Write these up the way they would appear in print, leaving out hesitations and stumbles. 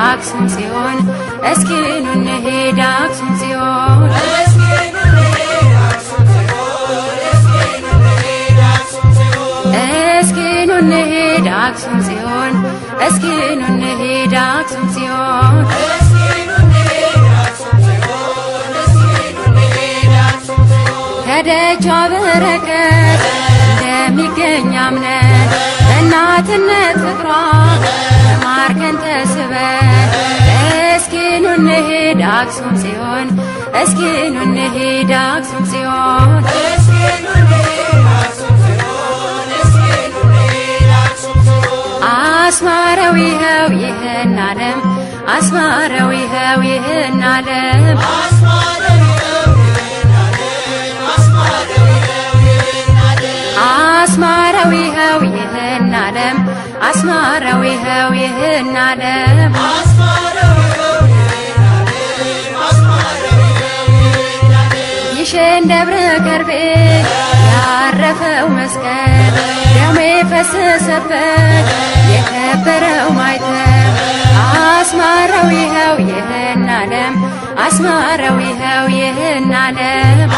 አክሱም ጽዮን እስኪ ኑ እንሂድ አክሱም ጽዮን እስኪ ኑ እንሂድ አክሱም ጽዮን እስኪ ኑ እንሂድ አክሱም ጽዮን ከደጇ በረከት እንደሚገኝ አምነን እናትነት ፍቅሯ ተማርከን ተስበን እስኪ ኑ እንሂድ አክሱም ጽዮን እስኪ ኑ እንሂድ አክሱም ጽዮን አስማረው ይኸው ይህን ዓለም አስማረው ይኸው ይህን ዓለም አስማረው ይኸው ይህን ዓለም አስማረው ይኸው ይህን ዓለም ይሽን ደብረ ከርቤ ያረፈው መስቀል ደሙ የፈሰሰበት የከበረው ማይተብ አስማረው ይኸው ይህን ዓለም አስማረው ይኸው ይህን ዓለም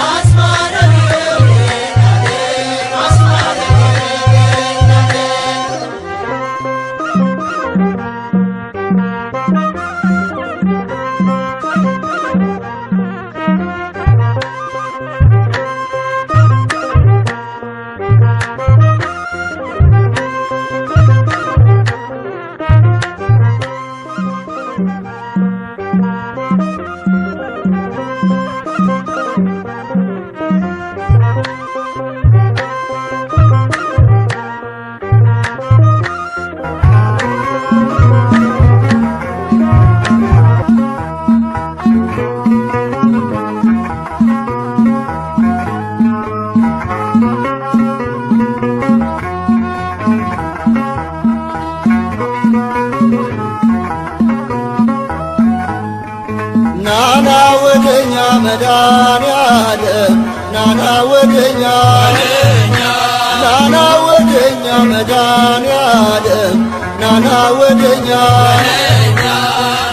ናና ወደኛ መድኃኔዓለም ናና ወደኛ ናና ወደኛ መድኃኔዓለም ናና ወደኛ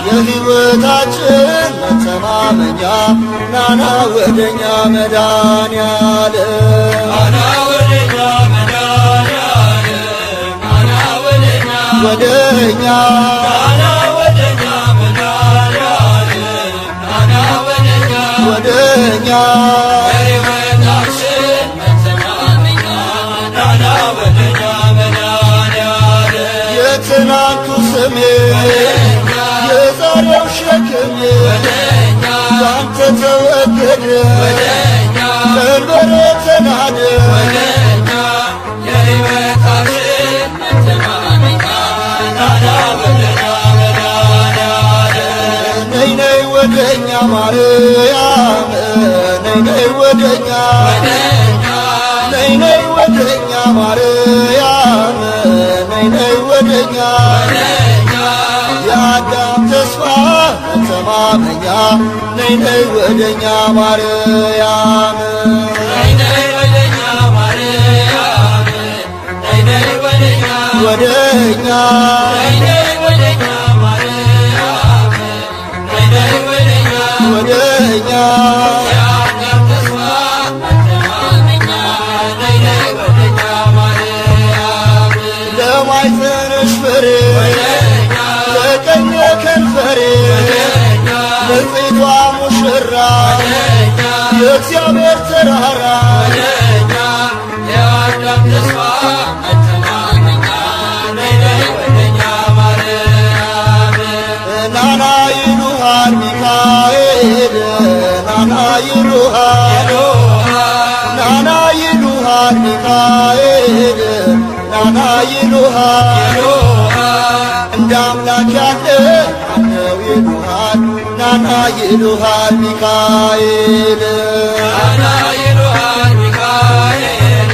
የሕይወታችን መተማመኛ ናና ወደኛ መድኃኔዓለም ናና ወደኛ መድኃኔዓለም ናና ወደኛ ወደኛ ወደኛ የሕይወታችን መተማመኛ ናና ወደኛ መድኃኔዓለም የትናንቱ ስሜ የዛሬው ሸክሜ ባንተ ተወገደ ቀንበሬ ተናደ የሕይወታችን መተማመኛ ናና ወደኛ መድኃኔዓለም ነይ ነይ ወደኛ ማርያም ነይ ነይ ወደኛ ነይ ነይ ወደኛ ማርያም ነይ ነይ ወደኛ የአዳም ተስፋ መተማመኛ ነይ ነይ ወደኛ ማርያም ነይ ነይ ወደኛ ማርያም ነይ ነይ ወደኛ ወደኛ ነይ ነይ ወደኛ ማርያም ነይ ነይ ወደኛ ወደኛ የአዳም ተስፋ መተማመኛ ነይ ነይ ወደኛ ማርያም ለማይጸንሽ ፍሬ ለቀኝ ከንፈሬ ለጽዷ ሙሽራ የእግዚአብሔር ተራራ የአዳም ተስፋ መተማመኛ ነይ ነይ ወደኛ ማርያም ናና ይሉሃል ሚካኤል ናና ይሉሃል ናና ይሉሃል ሚካኤል ናና ይሉሃል እንደ አምላክ ያለ አንተው ይሉሃል ናና ይሉሃል ሚካኤል ናና ይሉሃል ሚካኤል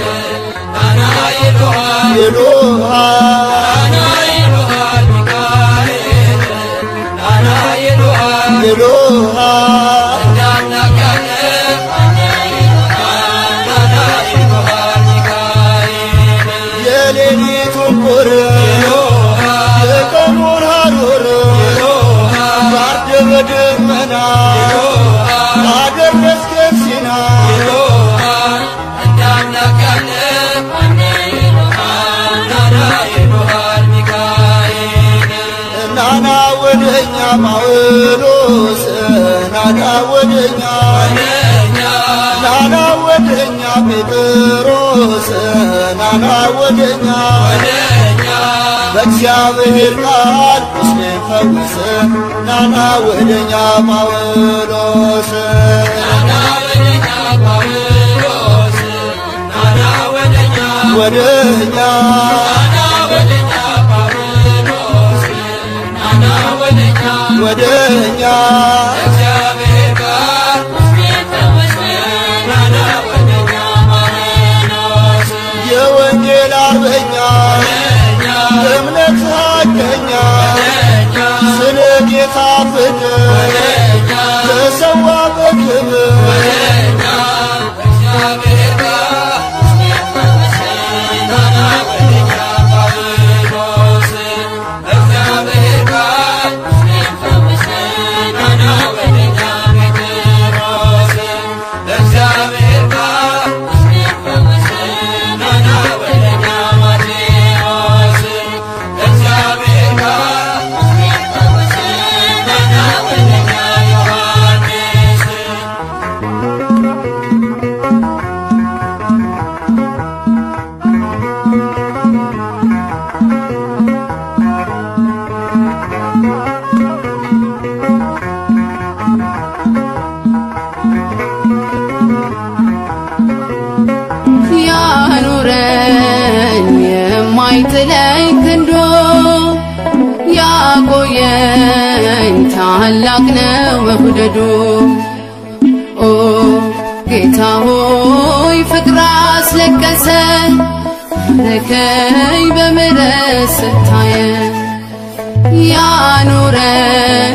ናና ይሉሃል ናና ይሉሃል ሚካኤል ናና ይሉሃል እንደ አምላክ ያለ የሌሊቱን ቁር የቀኑን ሐሩር ናና ወደኛ ጳውሎስ ናና ወደኛ ናና ወደኛ ጴጥሮስ ናና ወደኛ በእግዚአብሔር ቃል ቁስሌን ፈውስ ናና ወደኛ ጳውሎስ ናና ወደኛ ጳውሎስ ናና ወደኛ ወደኛ ናና ወደኛ ጳውሎስ ናና ወደኛ ወደኛ እግዚአብሔር ቃል ቁስሌን ፈውስ ናና ወደኛ ጳውሎስ የወንጌል አርበኛ እምነት ሀቀኛ ስለ ጌታ ፍቅር ተሰዋ በክብር እግዚአብሔር ጋር ናና ወደኛ ጳውሎስ እግዚአብሔር ጋር ናና ወደኛ ጴጥሮስ እግዚአብሔር ጋር ናና ወደኛ ማቴዎስ እግዚአብሔር ጋር ናና ወደኛ ዮሐንስ ያኑረኝ የማይጥለኝ ክንዶ ያቆየኝ ታላቅ ነው መውደዱ ኦ ጌታ ሆይ ፍቅር አስለቀሰ ረከኝ በምሕረት ስታየኝ ያኑረኝ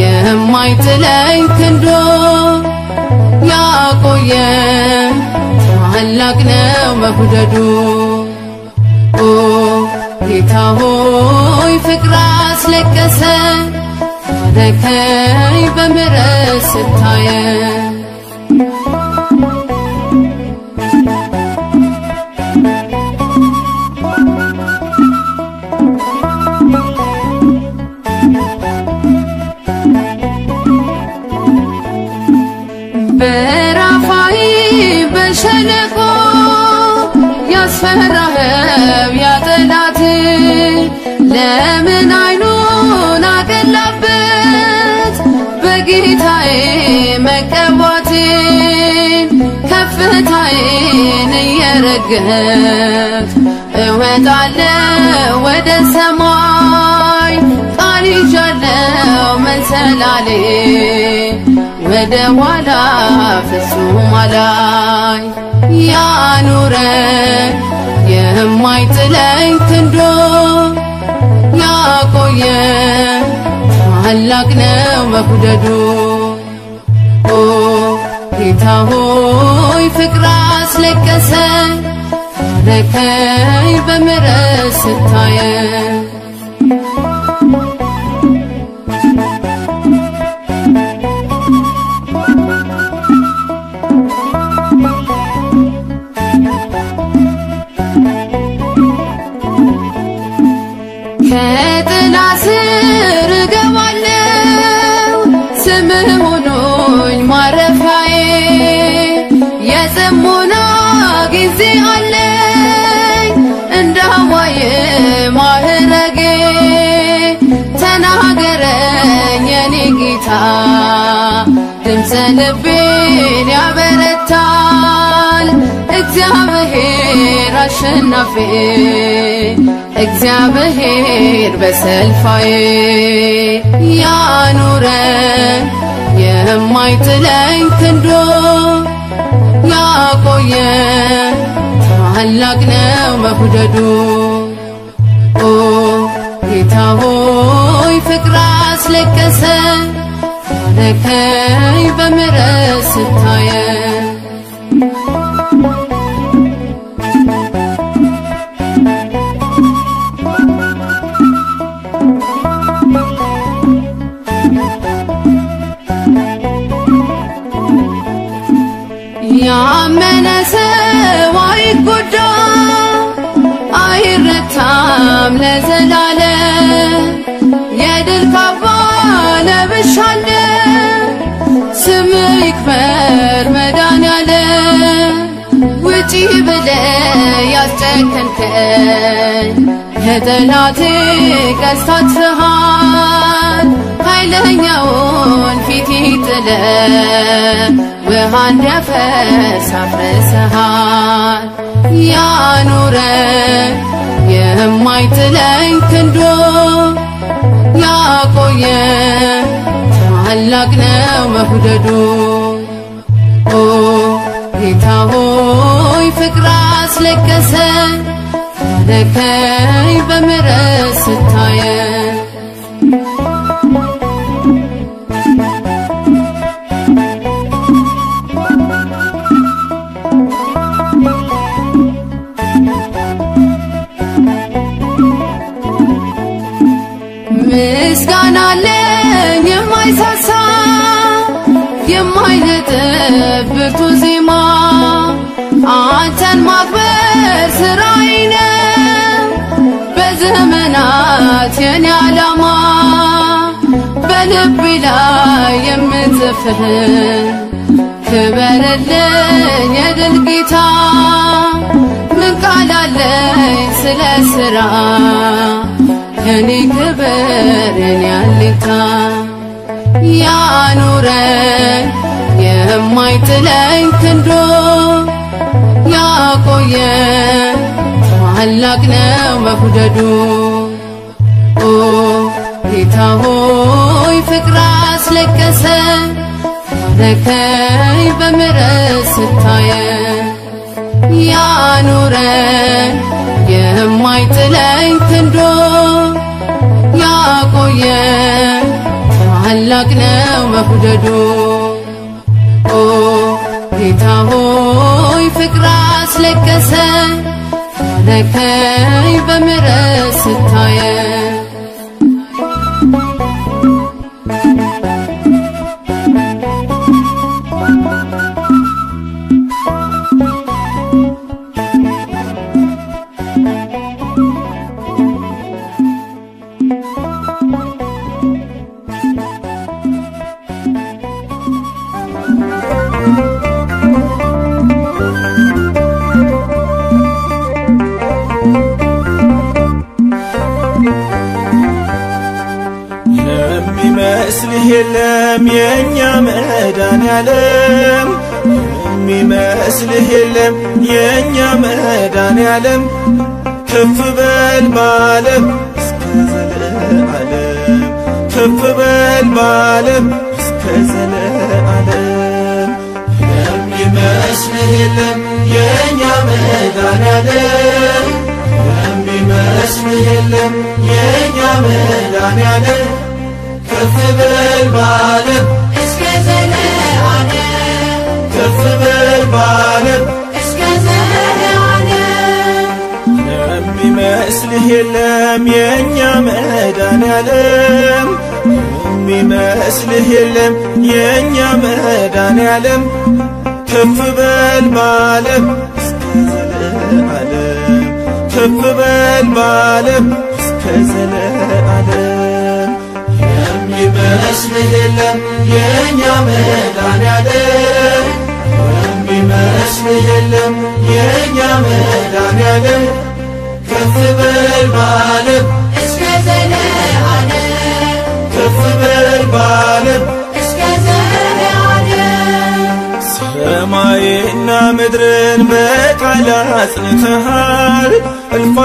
የማይጥለኝ ክንዶ ያቆየኝ ታላቅ ነው መውደዱ ኦ ጌታ ሆይ ፍቅር አስለቀሰ ረከኝ በምሕረት ስታየኝ በራፋይ በሸለቆ ያስፈራኸው ያጠላት ለምን አይኑን አገላበት በጌታዬ መቀባቴን ከፍታዬን እየረገጥ እወጣለሁ ወደ ሰማይ ቃል ይዣለሁ መሰላሌ ወደ ኋላ ፍጹም አላይ ያኑረኝ የማይጥለኝ ክንዶ ያቆየኝ ታላቅ ነው መውደዱ ኦ ጌታ ሆይ ፍቅር አስለቀሰ ረከኝ በምሕረት ስታየኝ ከጥላ ስር እገባለሁ ስምህ ሆኖኝ ማረፊያዬ የጽሞና ጊዜ አለኝ እንደ ሐዋዬ ማዕረጌ ተናገረኝ የኔ ጌታ ድምፀ ልቤን ያበረታል እግዚአብሔር አሸናፊ እግዚአብሔር በሰልፋዬ ያኑረኝ የማይጥለኝ ክንዶ ያቆየኝ ታላቅ ነው መውደዱ ኦ ጌታ ሆይ ፍቅር አስለቀሰ ረከኝ በምሕረት ስታየኝ ያመነ ሰው አይጎዳ አይረታም ለዘላለም የድል ውጪ ብለህ ያስጨከንከኝ የጠላቴ ቀስት አጥፍተሃል። ኃይለኛውን ፊት ጥለህ ውሃ እንዲያፈስ አፍርሰሃል። ያኑረኝ የማይጥለኝ ክንዱ ያቆየኝ ታላቅ ነው መውደዱ። ኦ ጌታ ሆይ ፍቅር አስለቀሰኝ ታረከኝ በምሕረት ስታየኝ። ምስጋና አለኝ የማይሳሳ የማይነጥፍ ብርቱ ዜማ አንተን ማክበር ስራዬ ነው በዘመናት የኔ ዓላማ። በልቤ ላይ የምትጽፍህ ክበርልኝ የድል ጌታ። ምን ቃል አለኝ ስለ ሥራ የኔ ክብር የኔ አለኝታ። ያኑረኝ የማይጥለኝ ክንዱ ያቆየኝ ታላቅ ነው መውደዱ። ኦ ጌታ ሆይ ፍቅር አስለቀሰኝ ታረከኝ በምሕረት ስታየኝ። ያኑረኝ የማይጥለኝ ክንዱ ያቆየኝ ታላቅ ነው መውደዱ። ኦ ጌታ ሆይ ፍቅር አስለቀሰኝ ታረከኝ በምሕረት ስታየኝ። የሚመስልህ የለም የኛ መድኃኔዓለም፣ የሚመስልህ የለም የኛ መድኃኔዓለም። ከፍ በል በዓለም እስከ ዘለዓለም፣ ከፍ በል በዓለም እስከ ዘለዓለም። የሚመስልህ የለም የኛ መድኃኔዓለም፣ የሚመስልህ የለም የኛ መድኃኔዓለም። ከፍ በል በዓለም እስከ ዘለዓለም፣ ከፍ በል በዓለም እስከ ዘለዓለም። የሚመስልህ የለም የኛ መድኃኔዓለም፣ የሚመስልህ የለም የኛ መድኃኔዓለም። ከፍ በል በዓለም እስከ ዘለዓለም፣ ከፍ በል በዓለም እስከ ዘለዓለም። የሚመስልህ የለም የኛ መድኃኔዓለም፣ የሚመስልህ የለም የኛ መድኃኔዓለም። ከፍ በል በዓለም እስከ ዘለዓለም፣ ከፍ በል በዓለም እስከ ዘለዓለም። ሰማይና ምድርን በቃል አጽንተሃል፣ እልፍ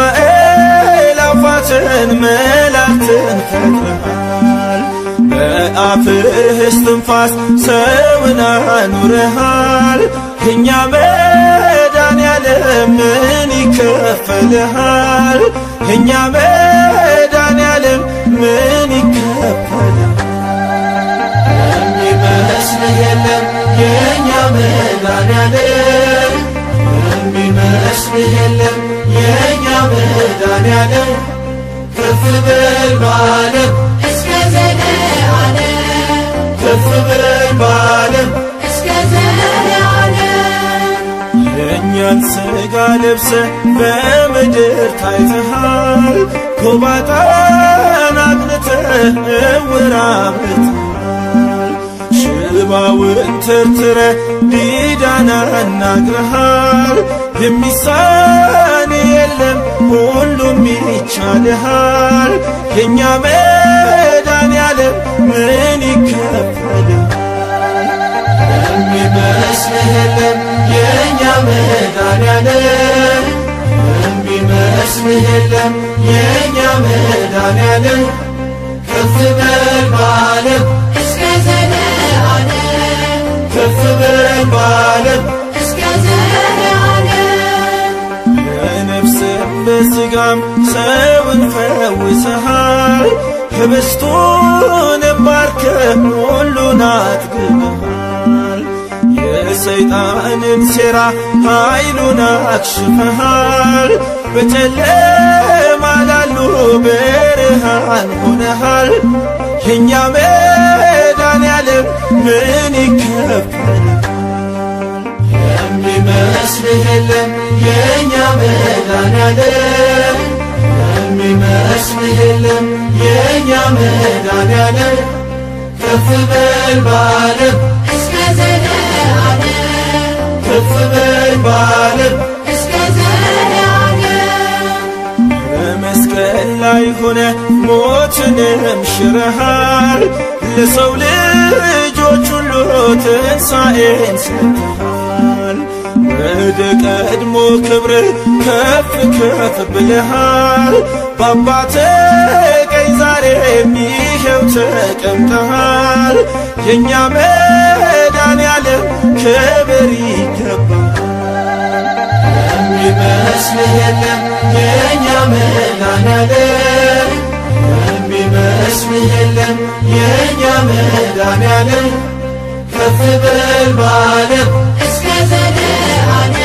አእላፋትን መላእክትን ፈጥረሃል። በአፍህ እስትንፋስ ሰውን አኑረሃል። የኛ መድኃኔዓለም ምን ይከፈልሃል? የኛ መድኃኔዓለም ምን ይከፈልሃል? የሚመስልህ የለም የኛ መድኃኔዓለም፣ የሚመስልህ የለም የኛ መድኃኔዓለም። ከፍ በል በዓለም እስከ ዘለዓለም፣ ከፍ በል በዓለም እስከ ዘለዓለም። የእኛን ሥጋ ለብሰህ በምድር ታይተሃል፣ ጎባጣን አቅንተህ ዕውር አብርተሃል። ሽባውን ተርትረህ ዲዳን አናግረሃል። የሚሳን የለም ሁሉም ይቻልሃል የኛ መድኃኒዓለም ምን ይከፈልሃል የሚመስልህ የለም የኛ መድኃኒዓለም የሚመስልህ የለም የኛ መድኃኒዓለም ከፍ በል በዓለም እስከ ዘለዓለም ከፍ በል በዓለም እስከ ዘለዓለም በነፍስም በሥጋም ሰውን ፈውሰሃል ህብስቱን ባርከህ ሁሉን አጥግበሃል የሰይጣንን ሴራ ኃይሉን አክሽፈሃል በጨለማ ላሉ ብርሃን ሆነሃል የኛ መድኃኒዓለም ምን ይከፈልሃል የሚመስልህ የለም የኛ መድኃኒዓለም የሚመስልህ የለም የኛ መድኃኒዓለም ከፍ በል በዓለም እስከ ዘለዓለም ከፍ በል በዓለም እስከ ዘለዓለም በመስቀል ላይ ሆነ ሞትንም ሽረሃል ለሰው ልጆች ሁሉ ትንሣኤን ሰጥተሃል ወደ ቀድሞ ክብር ከፍ ከፍ ብለሃል በአባትህ ቀኝ ዛሬም ይኸው ተቀምጠሃል የኛ መድኃኒዓለም ክብር ይገባሃል የሚመስልህ የለም የኛ መድኃኒዓለም የሚመስልህ የለም የኛ መድኃኒዓለም ከፍ በል በዓለም እስከ ዘለዓለም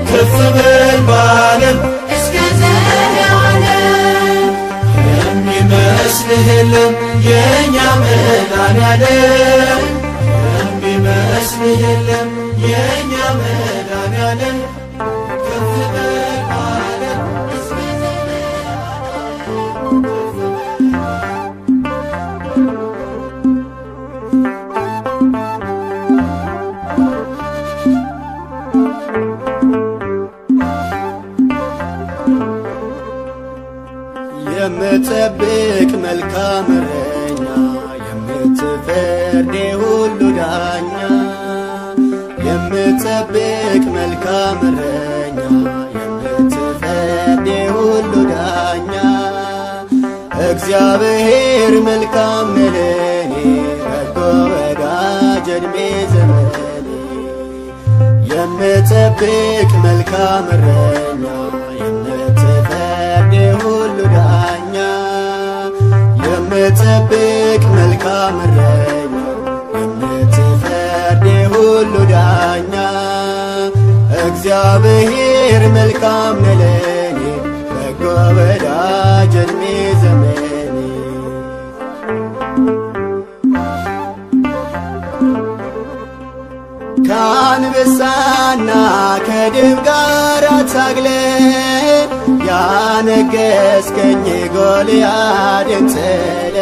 ከፍ በል በዓለም እስከ ዘለዓለም የሚመስልህ የለም የኛ መድኃኒዓለም የሚመስልህ የለም የኛ መድኃኒዓለም ከፍ በል በዓለም እስከ የምትጠብቅ መልካም እረኛ የምትፈርድ ሁሉ ዳኛ የምትጠብቅ መልካም እረኛ የምትፈርድ ሁሉ ዳኛ እግዚአብሔር መልካም ለኔ በጎ ወዳጅ ዕድሜ ዘመኔ የምትጠብቅ መልካም እረኛ የምትፈርድ ሁሉ ዳኛ የምትጠብቅ መልካም እረኛ የምትፈርድ ሁሉ ዳኛ እግዚአብሔር መልካም ለኔ በጎ ወዳጅ ዕድሜ ዘመኔ ከአንበሳና ከድብ ጋር ታግለ ያነገስከኝ ጎልያድን ጥለ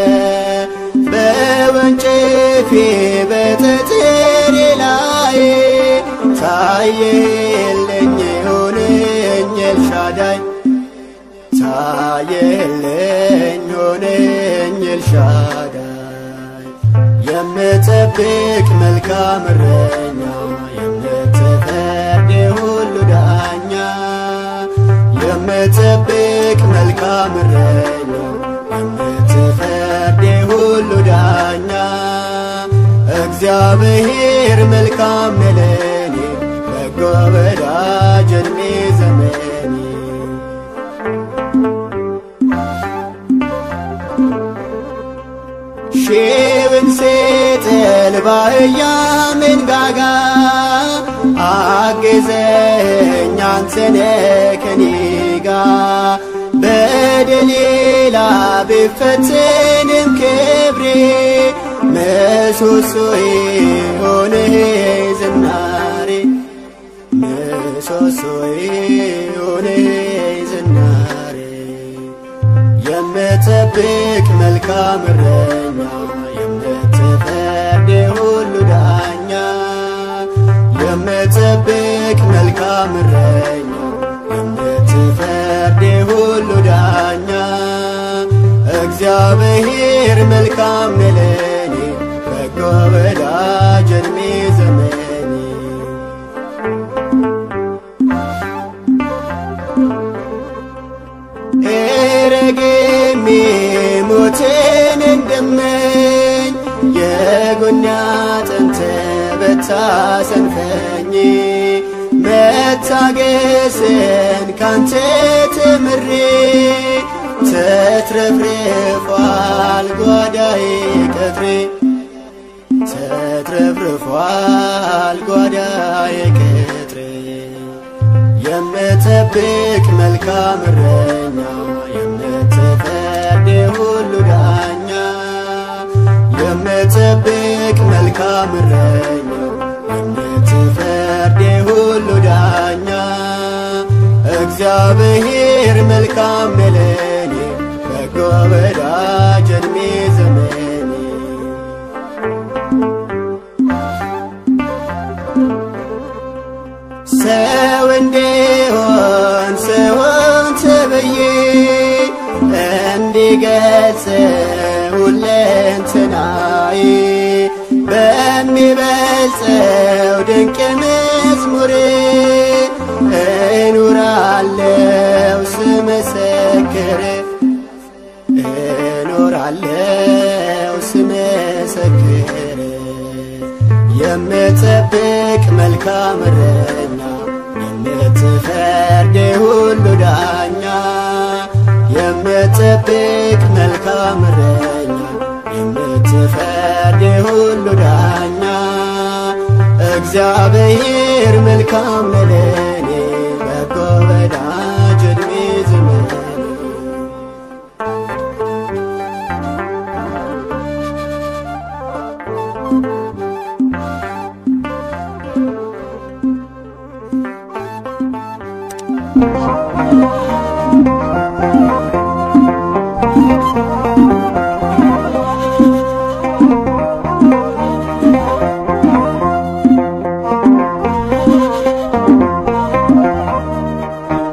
በወንጭፌ በጠጠሬ ላይ ታየልኝ ሆነኝ ኤልሻዳይ ታየልኝ ሆነኝ ኤልሻዳይ የምትጠብቅ መልካም እረኛ የምትፈርድ ሁሉ ዳኛ የምትጠብቅ መልካም እረኛ የምትፈርድ ሁሉ ዳኛ እግዚአብሔር መልካም ለኔ በጎ ወዳጅ ዕድሜ ዘመኔ ሺውን ሲጥል ባህያ መንጋጋ አግዘኝ አንተነ ከኔ ጋር በደሌላ ቢፈትንም ክብሬ ምሰሶዬ ሆነህ ዝናሬ ምሰሶዬ ሆነህ ዝናሬ የምትጠብቅ መልካም እረኛ የምትፈርድ ሁሉ ዳኛ የምትጠብቅ መልካም እረኛ የምትፈርድ ሁሉ ዳኛ እግዚአብሔር መልካም ነው ለኔ በጎ ወዳጅ ዕድሜ ዘመኔ ረግሜ ሞትን እንደመኝ የጎኔ አጥንት ብታሰንፈኝ መታገስን ካንተ ተምሬ ተትረፍርፏል ጓዳዬ ቅጥሬ ተትረፍርፏል ጓዳዬ ቅጥሬ የምጠብቅ መልካም እረኛ የምትፈርድ ሁሉ ዳኛ የምጠብቅ መልካም እረኛ የምትፈርድ ሁሉ ዳኛ እግዚአብሔር መልካም ነው ለኔ በጎ ወዳጅ ዕድሜ ዘመኔ ሰው እንዲሆን ሰውን ተብዬ እንዲገልጽ ሁለንተናዬ በሚበልጸው ድንቅ መዝሙሬ እኖራለሁ ስመሰክር እኖራለሁ ስመሰክር የምጠብቅ መልካም እረኛ የምትፈርድ ሁሉ ዳኛ የምጠብቅ መልካም እረኛ የምትፈርድ ሁሉ ዳኛ እግዚአብሔር መልካም ነው ለኔ በጎ ወዳጅ ዕድሜ ዘመኔ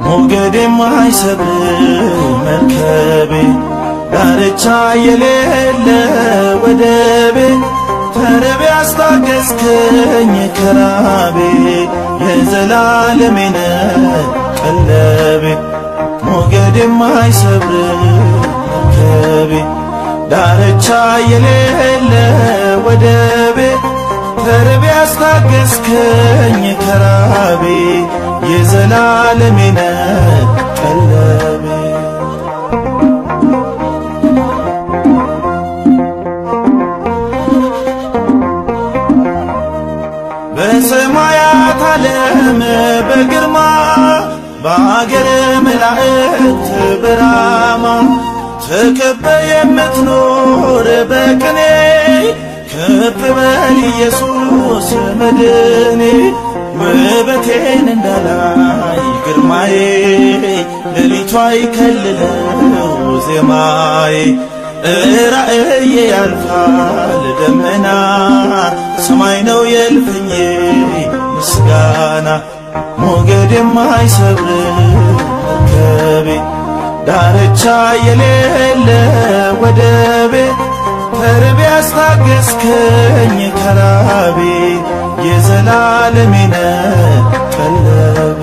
ሞገድ የማይሰብር መርከቤ ዳርቻ የሌለ ወደቤ ተርቤ አስታገስከኝ ከራቤ የዘላለሜ ነህ ቀለቤ ሞገድ የማይሰብር መርከቤ ዳርቻ የሌለ ወደቤ ተርቤ አስታገስከኝ ከራቤ የዘላለሜ ነህ ቀለቤ በሰማያት ዓለም በግርማ በአገረ መላእክት በራማ ተከበ የምትኖር በቅኔ ከፍ በል ኢየሱስ መድኔ ውበቴን እንዳላይ ግርማዬ ሌሊቷ ይከልለው ዜማዬ ራእዬ ያልፋል ደመና ሰማይ ነው የልፍኜ ምስጋና ሞገድ የማይሰብር መርከቤ ዳርቻ የሌለ ወደቤ ተርቤ አስታገስከኝ ከራቤ የዘላለሜ ነህ ቀለቤ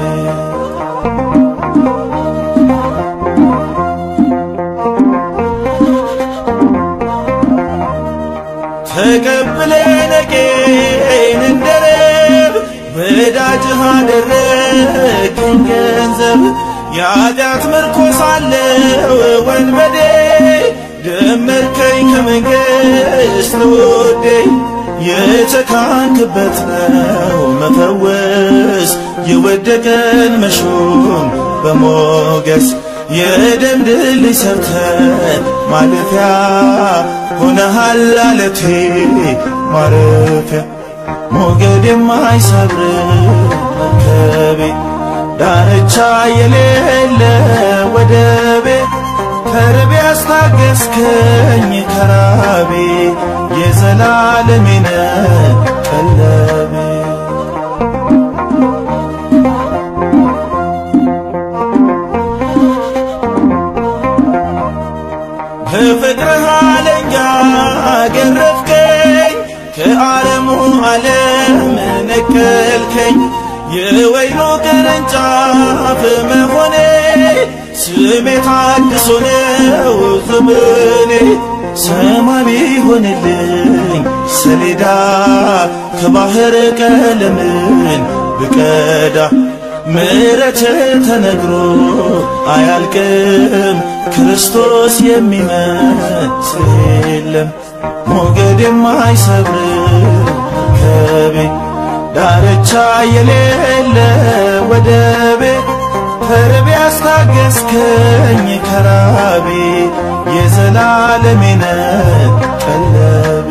ተቀብለነቄን እንደረብ ወዳጅህ አደረግኝ ገንዘብ የኃጢአት ምርኮ ሳለሁ ወንበዴ ደመርከኝ ከመንግሥት ውዴ የተካንክበት ነው መፈወስ የወደቀን መሾም በሞገስ የደም ድልድይ ሰርተህ ማለፊያ ሆነሃል አለቴ ማረፊያ ሞገድ የማይሰብር መርከቤ ዳርቻ የሌለ ወደቤ ተርቤ አስታገስከኝ ከራቤ የዘላለሜ ነህ ቀለቤ አገረፍከኝ ከዓለሙ ዓለም ነቀልከኝ የወይኑ ቅርንጫፍ መሆኔ ስሜ ታድሶ ነው ዘመኔ ሰማይ ቢሆንልኝ ሰሌዳ ከባህር ቀለምን ብቀዳ ምሕረት ተነግሮ አያልቅም ክርስቶስ የሚመስል የለም ሞገድ የማይሰብር ከቤ ዳርቻ የሌለ ወደቤ ተርቤ ያስታገስከኝ ከራቤ የዘላለሜ ነህ ቀለቤ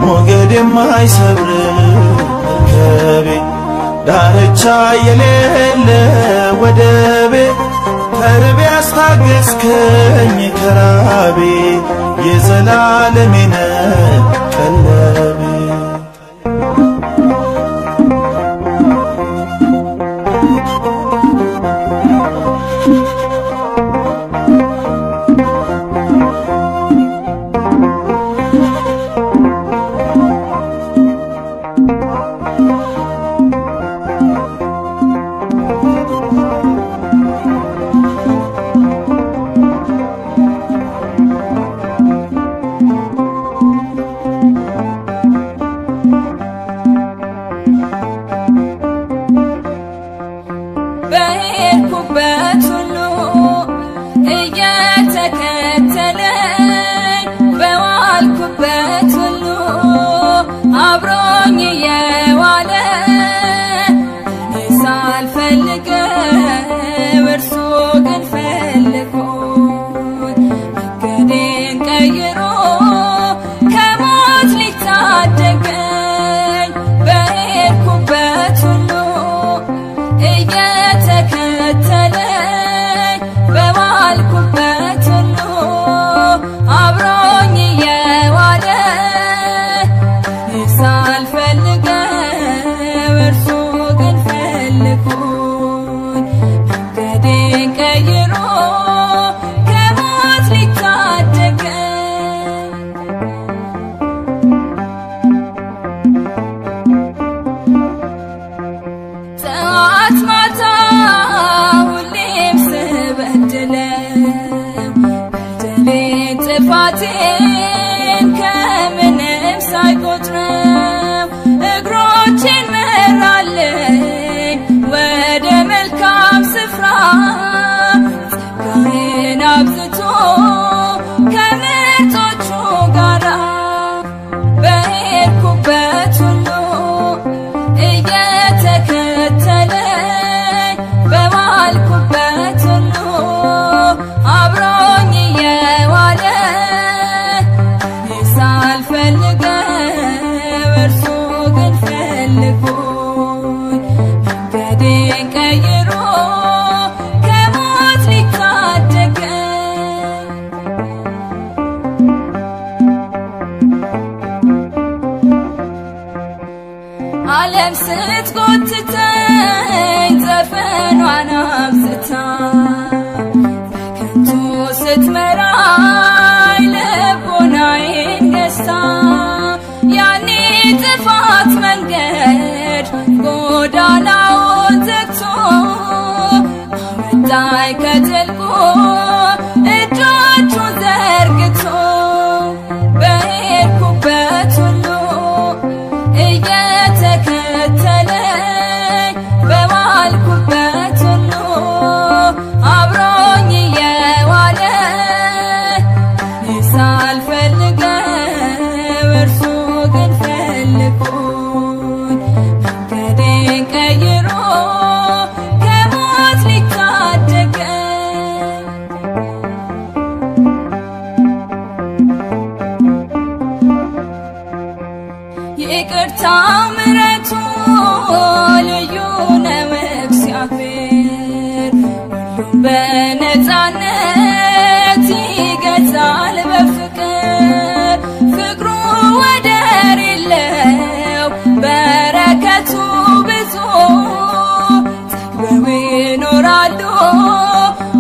ሞገድ የማይሰብር ከቤ ዳርቻ የሌለ ወደቤ ተርቤ ያስታገስከኝ ከራቤ የዘላለሜ ነህ ቀለቤ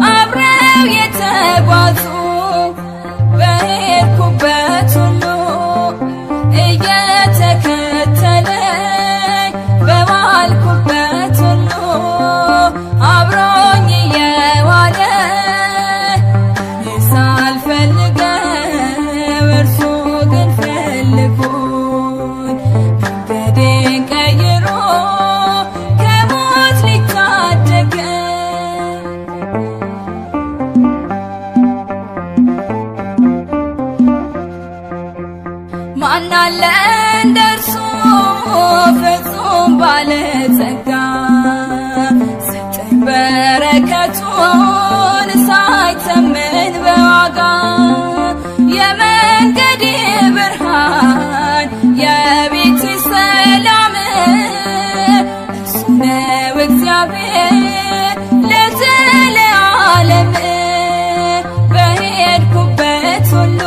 አብረው የተጓዙ በሄድኩበት ሁሉ ማናለ እንደርሱ ፍጹም ባለጸጋ ሰጠኝ በረከቱን ሳይተመን በዋጋ የመንገዴ ብርሃን የቤቴ ሰላም እርሱ ነው እግዚአብሔር ለዘለዓለም በሄድኩበት ሁሉ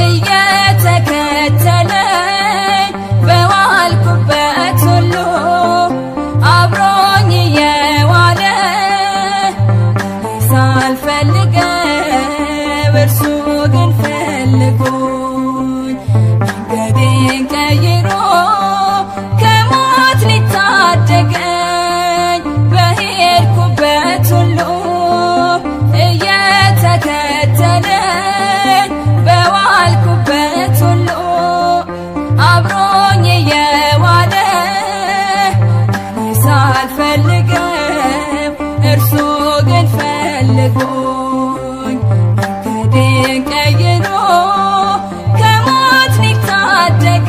እየተከተለኝ በዋልኩበት ሁሉ አብሮኝ እየዋለ ሳልፈልገው እርሱ ግን ፈልጎኝ መንገዴን ቀይሮ ከሞት ሊታደገኝ በሄድኩበት ሁሉ እየተከተለኝ በዋልኩበት ሁሉ አብሮኝ እየዋለ ሳልፈልገው እርሱ ግን ፈልጎኝ መንገዴን ቀይሮ ከሞት ሊታደገኝ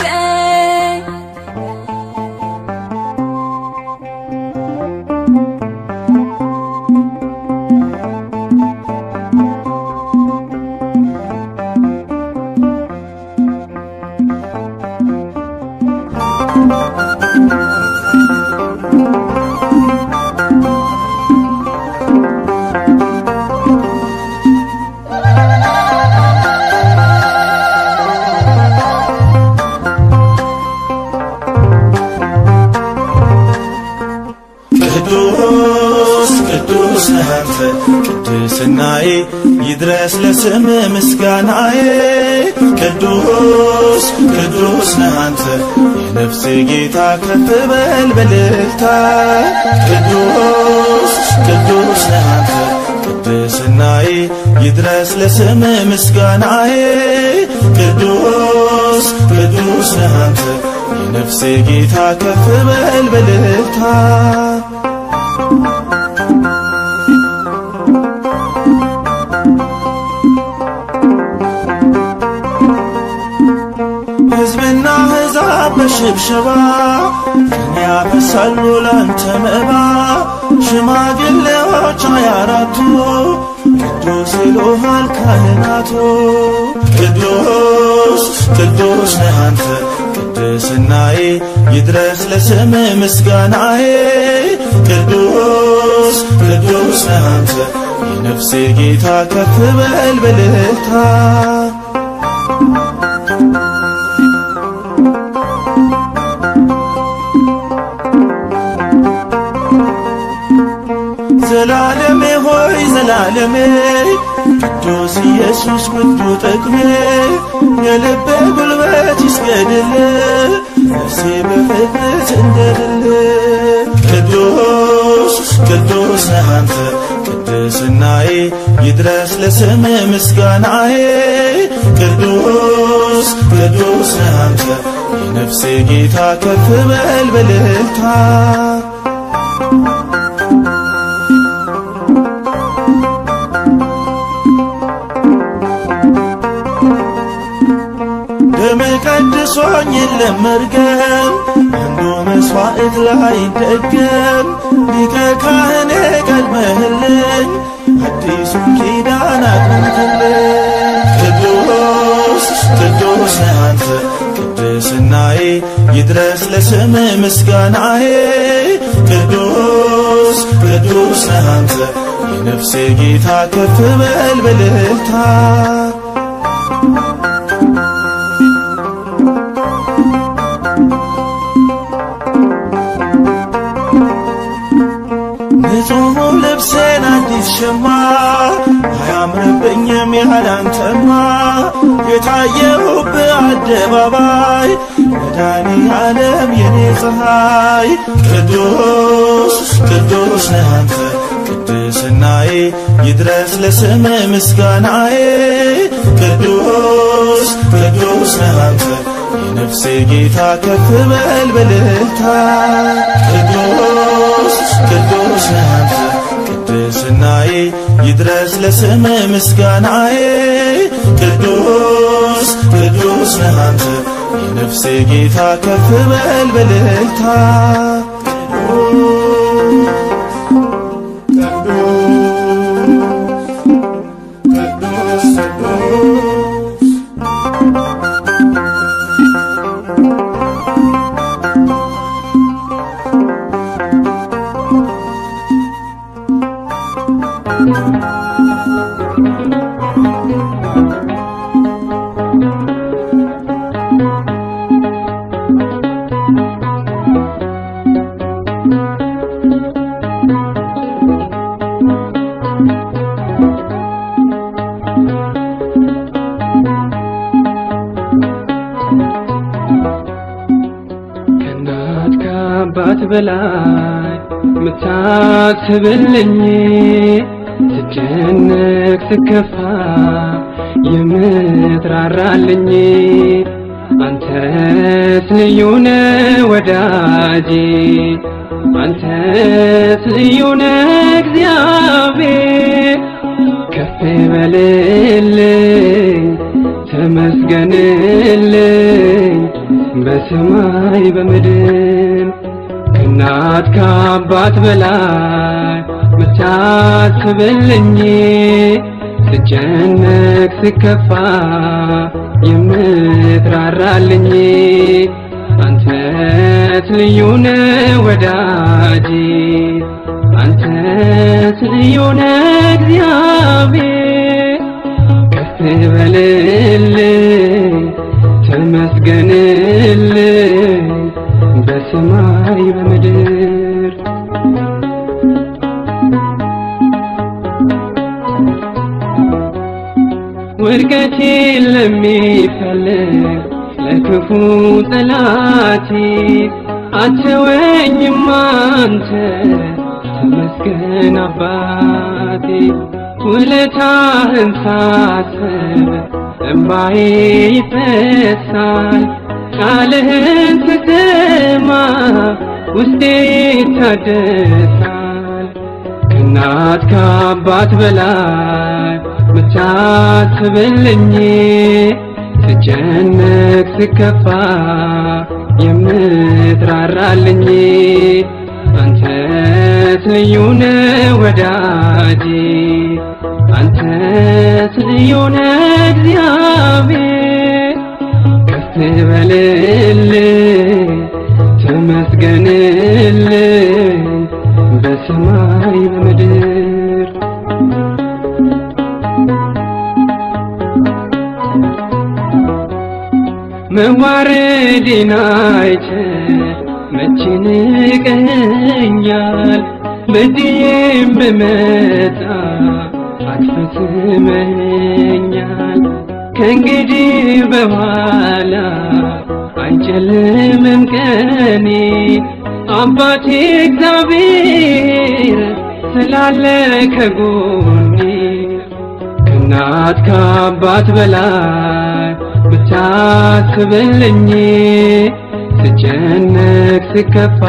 ቅዱስ ነህ አንተ ቅድስናዬ ይድረስ ለስም ምስጋናዬ ቅዱስ ነህ አንተ የነፍሴ ጌታ ከፍ በል በልልታ ቅዱስ ነህ አንተ ቅድስናዬ ይድረስ ለስም ምስጋናዬ ቅዱስ ነህ አንተ የነፍሴ ጌታ ከፍ በል በልልታ ሕዝብና አሕዛብ በሽብሸባ ቀን ያፈሳሉ ላንተ መባ ሽማግሌዎች 24ቱ ቅዱስ ይሉሃል ካህናቱ ቅዱስ ነህ አንተ ቅድስናዬ ይድረስ ለስም ምስጋናዬ ቅዱስ ነህ አንተ የነፍሴ ጌታ ከፍ በል በልልታ ዘላለሜ ሆይ ዘላለሜ ቅዱስ ኢየሱስ ውዱ ጥቅሜ የልቤ ጉልበት ይስገድል ነፍሴ በፍቅር ትንደድል ቅዱስ ነህ አንተ ቅድስናዬ ይድረስ ለስም ምስጋናዬ ቅዱስ ነህ አንተ የነፍሴ ጌታ ከፍ በል በልልታ ደም ቀድሶኝ የለም መርገም አንዱ መስዋዕት ላይ ደገም ሊቀ ካህኔ ቀድመህልኝ አዲሱን ኪዳን አቅንትልኝ ቅዱስ ነህ አንተ ቅድስናዬ ይድረስ ለስም ምስጋናዬ ቅዱስ ነህ አንተ የነፍሴ ጌታ ከፍ በል በልልታ ንጹሕ ልብሴን አዲስ ሸማ አያምርብኝም ያላንተማ የታየሁብህ አደባባይ መድኃኔዓለም የኔ ፀሐይ ቅዱስ ነህ አንተ ቅድስናዬ ይድረስ ለስም ምስጋናዬ ቅዱስ ነህ አንተ የነፍሴ ጌታ ከፍ በል በልልታ ቅዱስ ነህ አንተ ቅድስናዬ ይድረስ ለስም ምስጋናዬ ቅዱስ ቅዱስ ነህ አንተ የነፍሴ ጌታ ከፍ በል በእልልታ ከእናት ከአባት በላይ ምታስብልኝ ስጨነቅ ስከፋ የምትራራልኝ አንተስ ልዩ ነህ ወዳጄ አንተስ ልዩ ነህ እግዚአብሔር ከፍ በልልኝ ተመስገንልኝ በሰማይ በምድር ከእናት ከአባት በላይ ምታስብልኝ ስጨነቅ ስከፋ የምትራራልኝ አንተስ ልዩ ነህ ወዳጄ አንተስ ልዩ ነህ እግዚአብሔር ከፍ በልልኝ ተመስገንልኝ በሰማይ በምድር ውድቀቴን ለሚፈልግ ለክፉ ጠላቴ አትተወኝም አንተ ተመስገን አባቴ ውለታህን ሳስብ እንባዬ ይፈሳል ቃልህን ስሰማ ውስጤ ይታደሳል ከእናት ከአባት በላይ ምታስብልኝ ስጨነቅ ስከፋ የምትራራልኝ አንተስ ልዩ ነህ ወዳጄ አንተስ ልዩ ነህ እግዚአብሔር ከፍ በልልኝ ተመስገንልኝ በሰማይ በምድር መዋረዴን አይተህ መቼ ንቀኸኛል በድዬም ብመጣ አትፈጽመኛል ከእንግዲህ በኋላ አይጨልምም ቀኔ አባቴ እግዚአብሔር ስላለ ከጎኔ ከእናት ከአባት በላይ ምታስብልኝ ስጨነቅ ስከፋ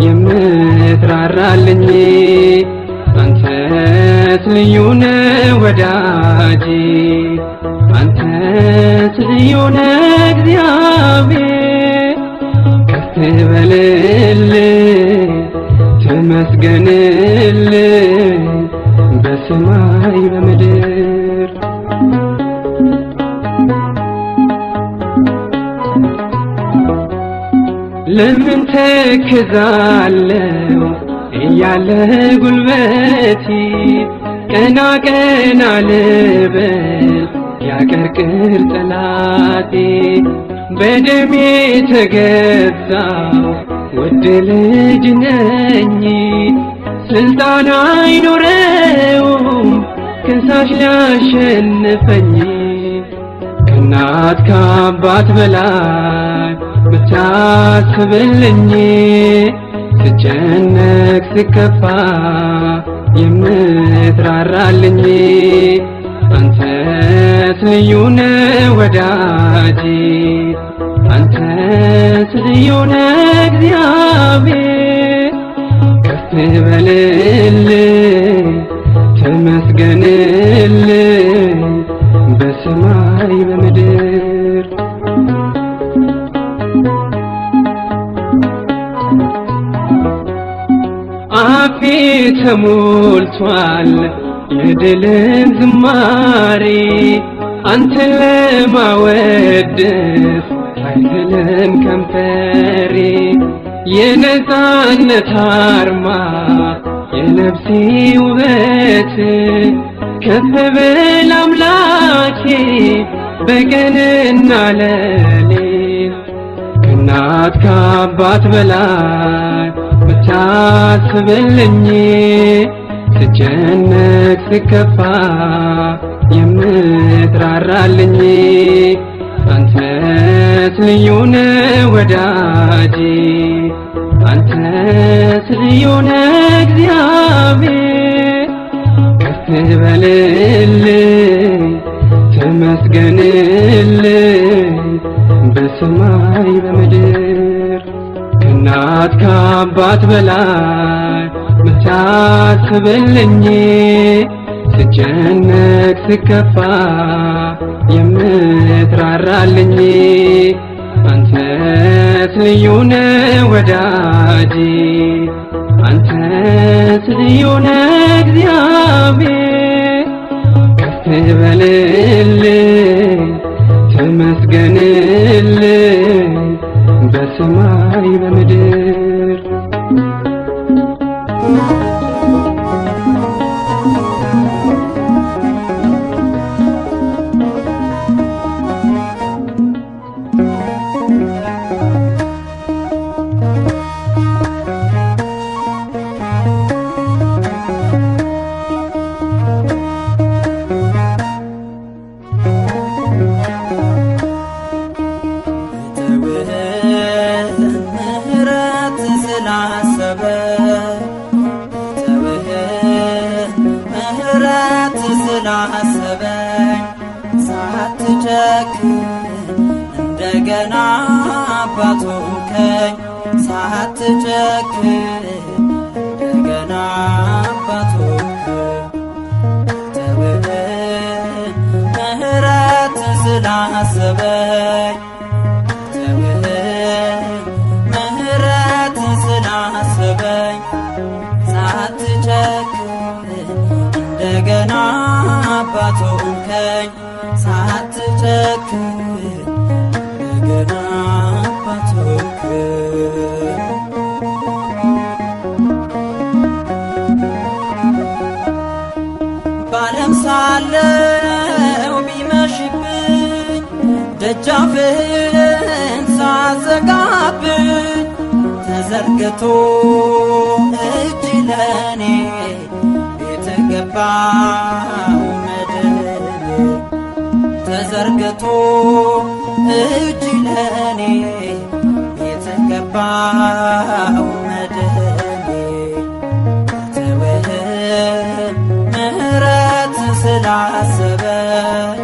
የምትራራልኝ አንተስ ልዩ ነህ ወዳጄ አንተስ ልዩ ነህ እግዚአብሔር ከፍ በልልኝ ተመስገንልኝ በሰማይ በምድር ለምን ተክዛለሁ እያለ ጉልበቴ ቀና ቀና ልበል ያቀርቅር ጠላቴ በደሜ ተገዛው ውድ ልጅ ነኝ ስልጣን አይኖረውም ከሳሽ ሊያሸንፈኝ ከእናት ከአባት በላይ ምታስብልኝ ስጨነቅ ስከፋ የምትራራልኝ አንተስ ልዩ ነህ ወዳጄ አንተስ ልዩ ነህ እግዚአብሔር ከፍ በልልኝ ተመስገንልኝ በሰማይ በሰማይ በምድር አፌ ተሞልቷል የድልን ዝማሬ አንተን ለማወደስ አይዝልም ከንፈሬ የነፃነት አርማ የነፍሴ ውበት ከፍ በል አምላኬ በቀንና ሌሊት ከእናት ከአባት በላይ ምታስብልኝ ስጨነቅ ስከፋ የምትራራልኝ አንተስ ልዩ ነህ ወዳጄ አንተስ ልዩ ነህ እግዚአብሔር ከፍ በልልኝ ተመስገንልኝ በሰማይ በምድር ከእናት ከአባት በላይ ምታስብልኝ ስጨነቅ ስከፋ የምትራራልኝ አንተስ ልዩ ነህ ወዳጄ አንተስ ልዩ ነህ እግዚአብሔር ከፍ በልልኝ ተመስገንልኝ በሰማይ በምድር እንደገና አባቶከኝ ሳትጨክን እንደገና አባቶከኝ ተውህ ምህረት ስላሰበኝ ተውህ ምህረት ስላሰበኝ ሳትጨክን እንደገና አባቶከኝ ሳትጨክን እንደገና አባቶከኝ ባለም ሳለው ቢመሽብኝ ደጃፍህን ሳዘጋብኝ ተዘርግቶ እጅ ለኔ የተገባው መድኔ ተዘርግቶ እጅ ለኔ የተገባው መድኔ ተውህ ምህረት ስላሰበኝ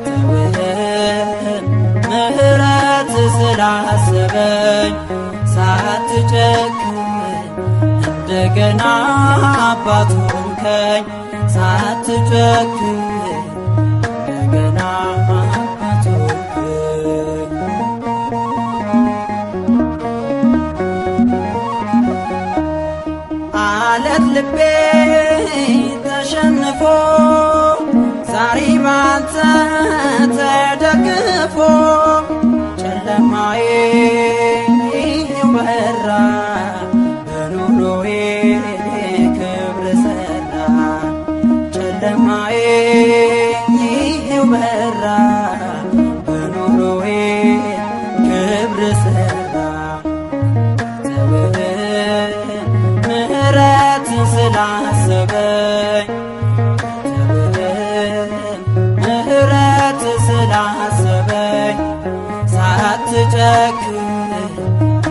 ተውህ ምህረት ስላሰበኝ ሳትጨክን እንደገና አባቶከኝ ሳትጨክን እንደገና አባቶከኝ አለት ልቤ ተሸንፎ ዛሬ ባንተ ተደግፎ ጨለማዬ በራ በኑሮዬ ክብር ሰራ ጨለማዬ በራ በኑሮዬ ክብር ሰራ ተውህ ምህረት ስላሰበኝ ተውህ ምህረት ስላሰበኝ ሳትጨክን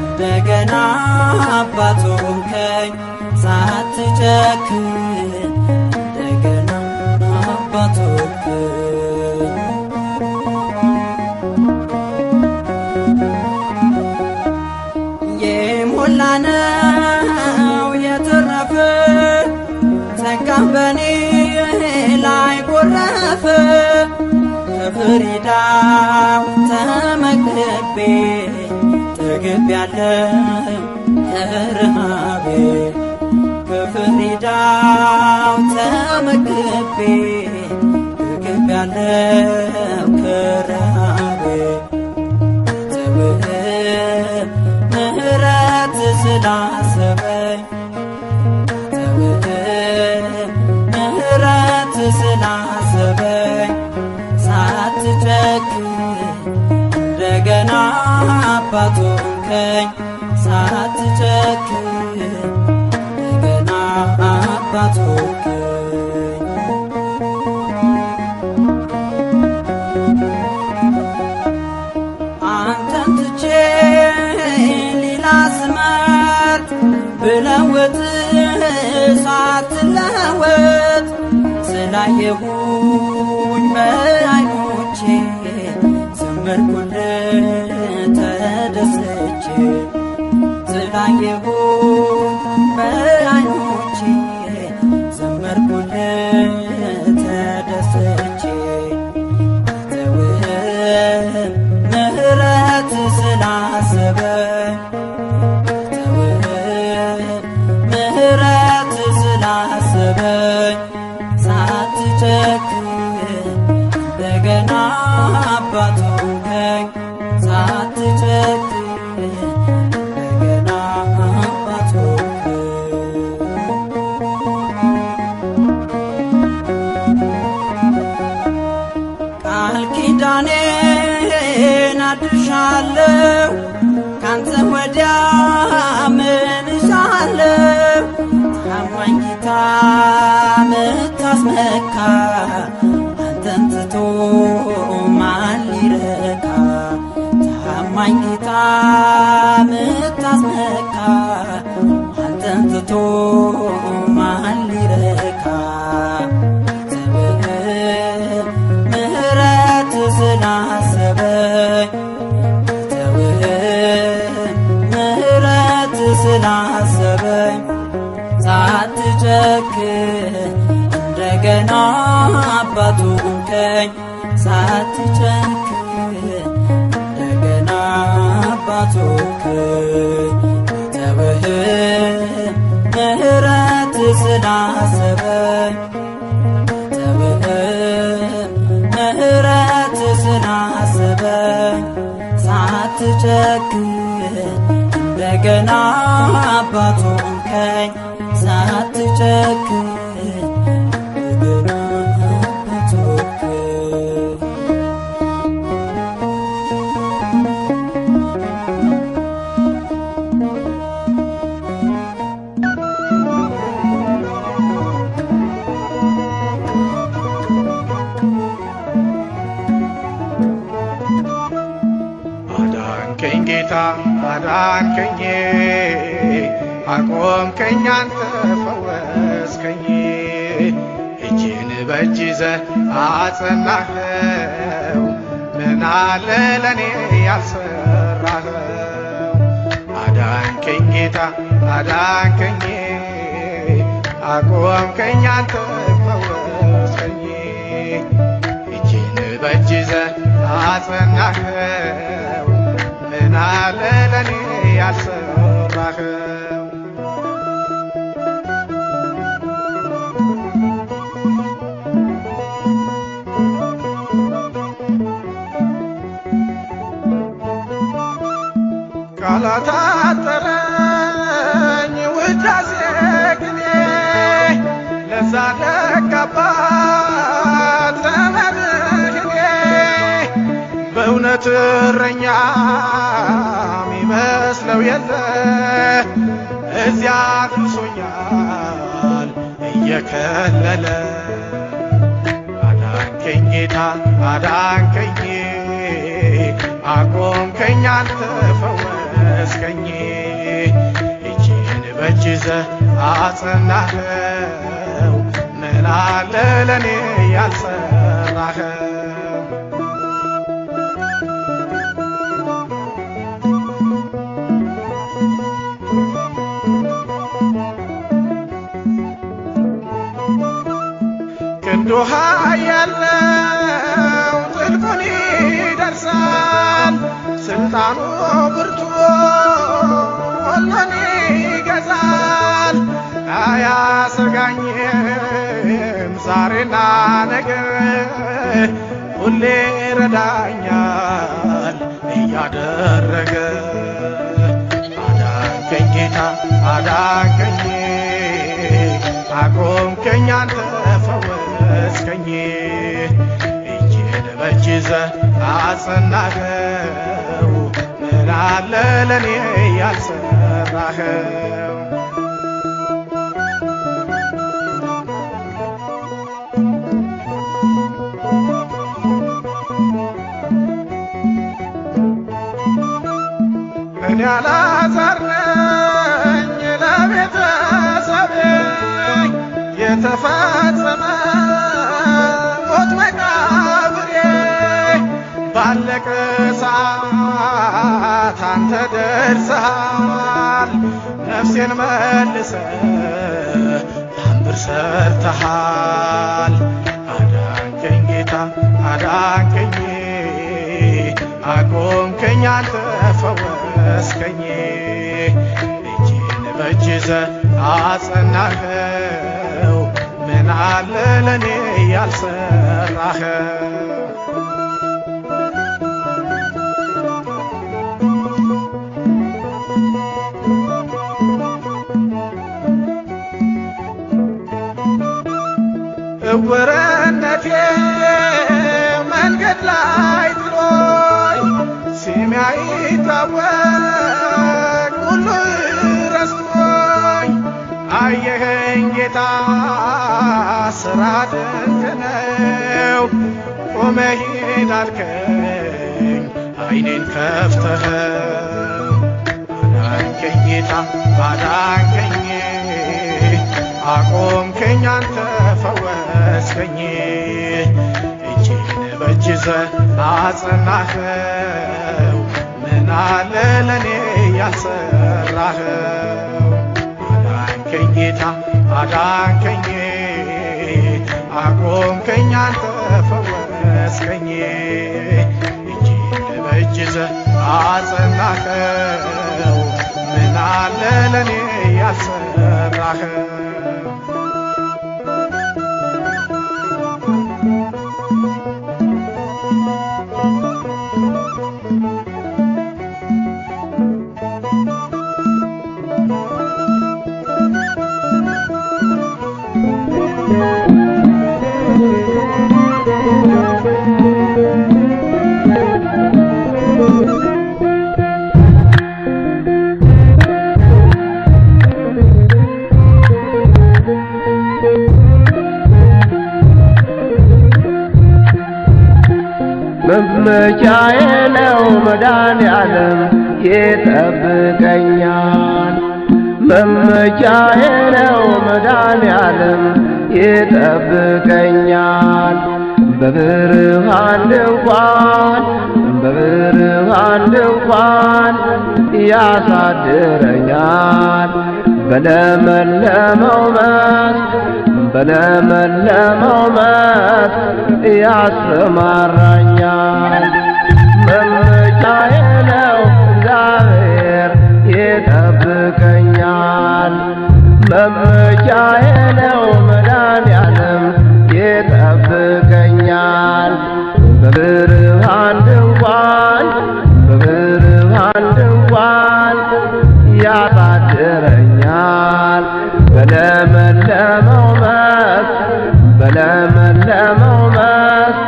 እንደገና አባቶከኝ ሳትጨክን እንደገና አባቶከኝ የሞላነው የተረፈ ጸጋም በኔ ላይ ጎረፈ ከፍሬ ከፍሪዳው ተመግቤ ጠግቤያለሁ ከረሃቤ ከፍሪዳው ተመግቤ ጠግቤያለሁ ከረሃቤ ምህረት ስላሰበኝ ምህረት ስላሰበኝ ሳትጨክን እንደገና አባት ሆንከኝ ሳትጨክን እንደገና አባት ሆንከኝ አንተን ትቼ ሌላ ስመርጥ ብለውጥ ሳትለወጥ ስላየሁኝ በዓይኖቼ ዘመርኩልህ ተደስቼ ስላየሁኝ በዓይኖቼ ዘመርኩልህ ተደስቼ ምህረት ስላሰበኝ ምህረት ስላሰበኝ ሳትጨክን እንደገና አባት ሆንከኝ ሳትጨክን እንደገና አባት ቃል ኪዳኔን አድሻለሁ ካንተ ወዲያ ምን እሻለሁ ታማኝ ጌታ ምታስመካ አንተን ትቶ ማን ሊረካ ታማኝ ጌታ ምታስመካ አንተን ትቶ ማን ሊረካ ምህረት ስላሰበኝ ምህረት ስላሰበኝ ሳትጨክን እንደገና አባት ሆንከኝ ሳትጨክን እንደገና አባት ሆንከኝ ምህረት ስላሰበኝ ምህረት ስላሰበኝ ሳትጨክን እንደገና አባት ሆንከኝ ሳትጨክን እንደገና አባት ሆንከኝ አዳንከኝ ጌታ አዳንከኝ አቆምከኝ አንተ ፈወስከኝ እጅን በእጅ ይዘህ አጸናኸው ምን አለ ለኔ ያልሰራኸው አዳንከኝ ጌታ አዳንከኝ አቆምከኝ አንተ ፈወስከኝ እጅን በእጅ ይዘህ አጸናኸው ምን አለ ለኔ ያልሰራኸው ቃላት አጠረኝ ውዳሴ ቅኔ ለዛ ደግ አባት ለመድህኔ በእውነት እረኛ ሚመስለው የለ እዚያ አድርሶኛል እየከለለ አዳንከኝ ጌታ አዳንከኝ አቆምከኝ አንተ ፈወስከኝ እጅን በእጅ ይዘህ አጸናኸው ምን አለ ለኔ ያልሰራኸው ክንዱ ኃያል ነው ጥልቁን ኪዳኑ ብርቱ ሁሉን ይገዛል አያሰጋኝም ዛሬና ነገ ሁሌ ረዳኛል እያደረገ አዳንከኝ ጌታ አዳንከኝ አቆምከኝ አንተ ፈወስከኝ እጄን በእጅ ይዘህ አጸናኸው ምን አለ ለኔ ያልሰራኸው እኔ አልዓዛር ነኝ ለቤተሰቤ የተፈጸመ ሞት መቃብሬ ባለቀ ሰዓት አንተ ደርሰሃል ነፍሴን መልሰህ ታምር ሰርተሃል አዳንከኝ ጌታ አዳንከኝ አቆምከኝ አንተ ፈወስከኝ እጄን በእጅ ይዘህ አጸናኸው ምን አለ ለኔ ያልሰራኸው እውርነቴ መንገድ ላይ ጥሎኝ ስሜ አይታወቅ ሁሉ ረስቶኝ አየኸኝ ጌታ ስራ ድንቅ ነው ቆመህ ሂድ አልከኝ አይኔን ከፍተኸው አዳንከኝ ጌታ አዳንከኝ አቆምከኝ አንተ ፈወስከኝ እጄን በእጅ ይዘህ አጸናኸው ምን አለ ለኔ ያልሰራኸው አዳንከኝ ጌታ አዳንከኝ አቆምከኝ አንተ ፈወስከኝ እጄን በእጅ ይዘህ አጸናኸው ምን አለ ለኔ ያልሰራኸው መመኪያዬ ነው መድኃኔዓለም ይጠብቀኛል መመኪያዬ ነው መድኃኔዓለም ይጠብቀኛል በብርሃን ድንኳን ያሳድረኛል በለመለመው መስክ ያሰማራኛል መመኪያዬ ነው እግዚአብሔር ይጠብቀኛል መመኪያዬ ነው መድኃኔዓለም ይጠብቀኛል በብርሃን ድንኳን ያሳድረኛል በለመለመው መስክ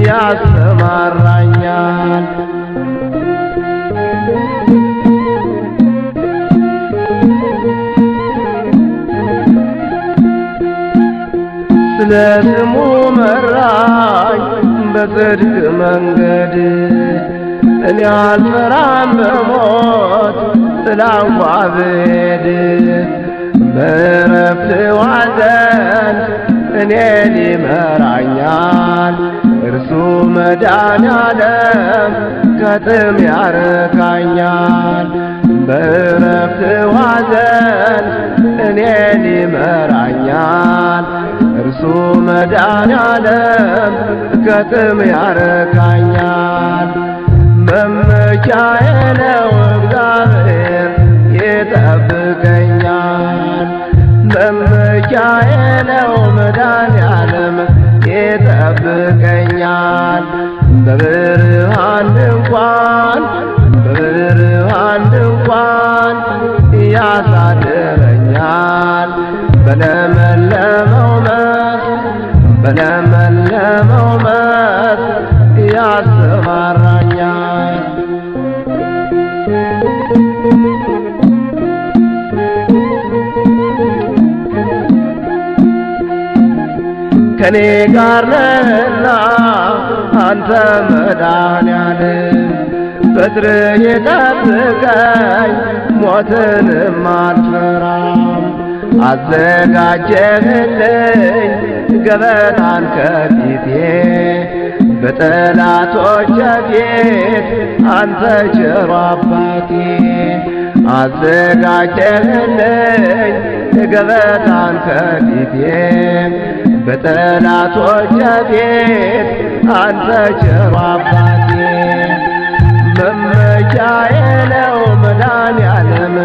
ያሰማራኛል ስለ ስሙ መራኝ በጽድቅ መንገድ እኔ አልፈራም በሞት ጥላ እንኳ ብሄድ በዕረፍት ዋዘን እኔን ይመራኛል እርሱ መድኃኔዓለም ከጥም ያረካኛል በዕረፍት ዋዘን እኔን ይመራኛል እርሱ መድኃኔዓለም ከጥም ያረካኛል መመኪያዬ ነው እግዚአብሔር ይጠብቀኛል። መመኪያዬ ነው መድኃኒዓለም ይጠብቀኛል። በብርሃን ድንኳን ያሳድረኛል። በለመለመው መስክ ያሰማራኛል። ከኔ ጋር ነህና አንተ መድኃኒዓለም በትርህ የጠብቀኝ ሞትንም አልፈራም። አዘጋጀህልኝ ገበታን ከፊቴ በጠላቶቼ ፊት አንተ ቸሩ አባቴ። አዘጋጀህልኝ ገበታን ከፊቴ በጠላቶቼ ፊት አንተ ቸሩ አባቴ። መመኪያዬ ነው መድኃኒዓለም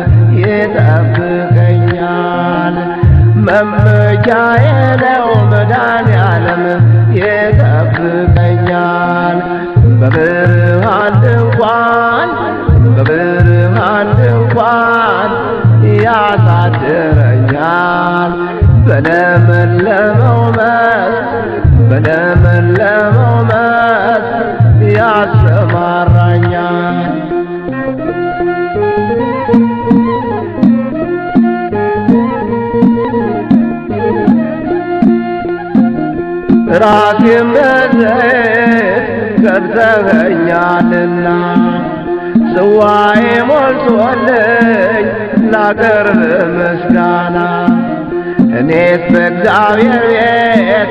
ይጠብቀኛል። መመኪያዬ ነው መድኃኒዓለም ይጠብቀኛል። በብርሃን ድንኳን ያሳድረኛል። በለመለመው መስክ ያሰማራኛል። ራሴን በዘይት ቀብተኸኛልና ጽዋዬ ሞልቶልኝ ላቀርብ ምስጋና። እኔስ በእግዚአብሔር ቤት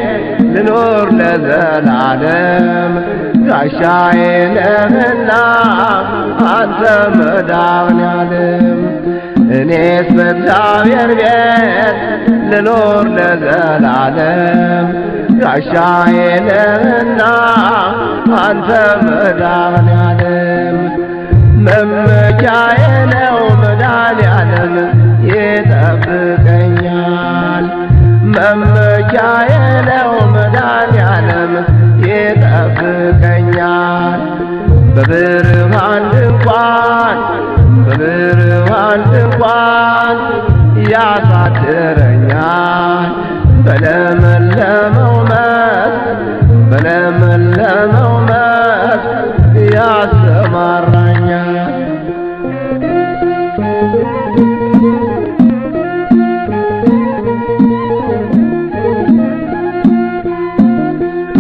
ልኖር ለዘላለም ጋሻዬ ነህና አንተ መድኃኒዓለም። እኔስ በእግዚአብሔር ቤት ልኖር ለዘላለም ጋሻዬ ነህና አንተ መድኃኒዓለም። መመኪያዬ ነው መድኃኒዓለም ይጠብቀኛል። መመኪያዬ ነው መድኃኒዓለም ይጠብቀኛል። በብርሃን ድንኳን ያሳድረኛል። በለመለመው መስክ ያሰማራኛል።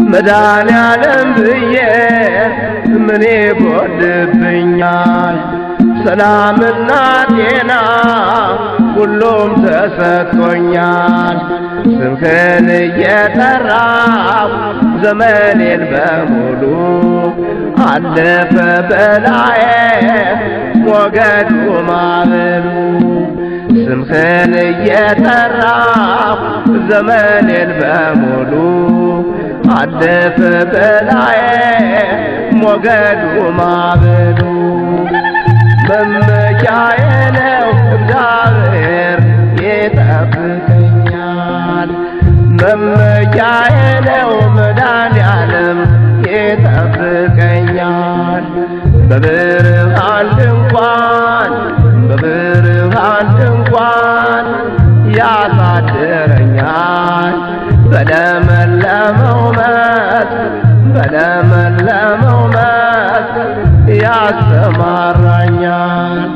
መድኃኒዓለም ብዬ ምን ይጎድብኛል? ሰላምና ጤና ሁሉም ተሰጥቶኛል። ስምህን እየጠራሁ ዘመኔን በሙሉ አለፈ በላዬ ሞገዱ ማዕበሉ። ስምህን እየጠራሁ ዘመኔን በሙሉ አለፈ በላዬ ሞገዱ ማዕበሉ። መመኪያዬ ነው እግዚአብሔር ይጠብቀኛል። መመኪያዬ ነው መድኃኒዓለም ይጠብቀኛል። በብርሃን ድንኳን ያሳድረኛል። በለመለመው መስክ ያሰማራኛል።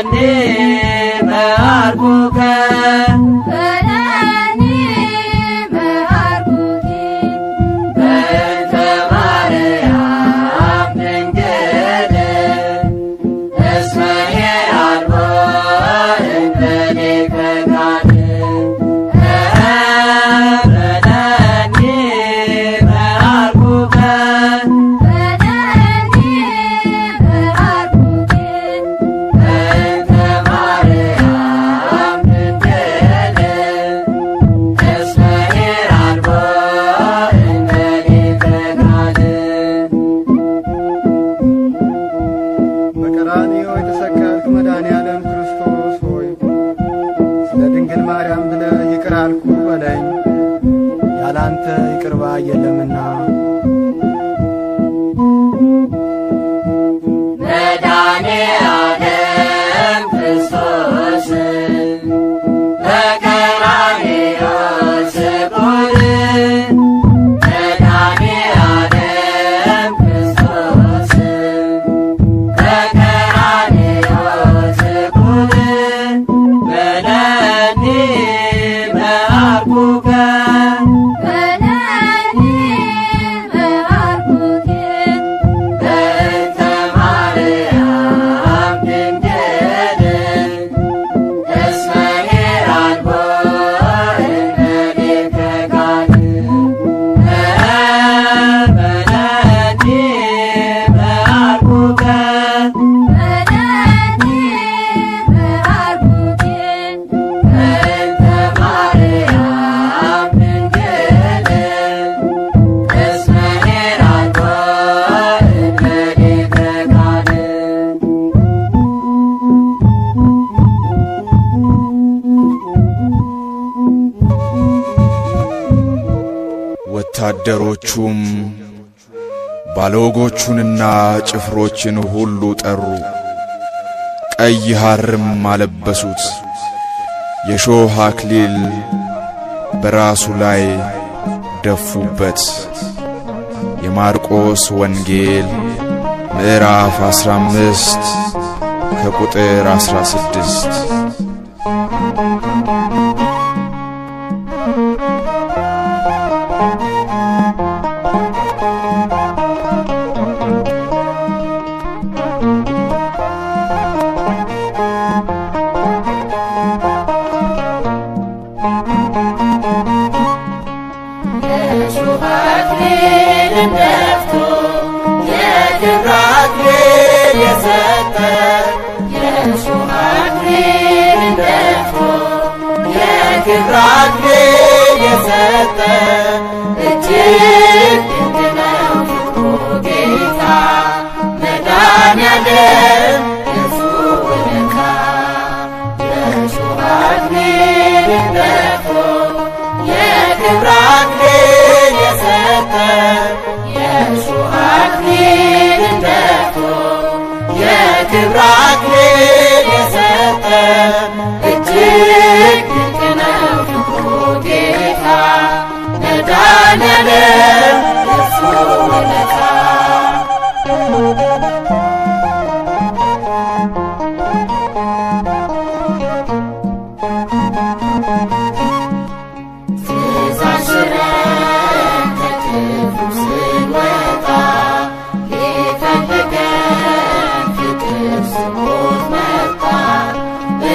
በለኒ መዓርጉከ በለኒ መዓርጉኪ በእንተ ማርያም ድንግል እስመ የአልቦ እምኔከ ጋር በለኒ መዓርጉከ በለኒ መዓርጉኪ በእንተ ማርያም ድንግል እስመ የአልቦ እምኔከ ጋር በቀራንዮ የተሰቀልክ መድኃኔዓለም ክርስቶስ ሆይ ስለ ድንግል ማርያም ብለህ ይቅር አልኩ በለኝ። ያላንተ ይቅር ባይ የለምና። መድኃኔዓለም ክርስቶስ በቀራንዮ ስቁል መድኃኔዓለም ክርስቶስ በቀራንዮ ስቁል በለኒ መዓርጉከ በለኒ መዓርጉኪ በእንተ ማርያም ድንግል እስመ የአልቦ እምኔከ ጋር በለኒ መዓርጉከ በለኒ መዓርጉኪ በእንተ ማርያም ድንግል እስመ የአልቦ እምኔከ ጋር ወታደሮቹም ባለወጎቹንና ጭፍሮችን ሁሉ ጠሩ። ቀይ ሐርም አለበሱት፣ የሾህ አክሊል በራሱ ላይ ደፉበት። የማርቆስ ወንጌል ምዕራፍ 15 ከቁጥር 16። የሾህ አክሊልን ደፍቶ የክብር አክሊል የሰጠ የሾህ አክሊልን ደፍቶ የክብር አክሊል የሰጠ እጅግ ድንቅ ነው ፍቅሩ ጌታ መድኃኔዓለም የእርሱ ውለታ የሾህ አክሊልን ደፍቶ የክብር አክሊል የሰጠ የሾህ አክሊልን ደፍቶ የክብር አክሊል የሰጠ እጅግ ድንቅ ነው ፍቅሩ ጌታ መድኃኔዓለም የእርሱ ውለታ ትእዛዝሽን ከክፉ ስንወጣ ሊፈልገን ፍቅር ስሞት መጣ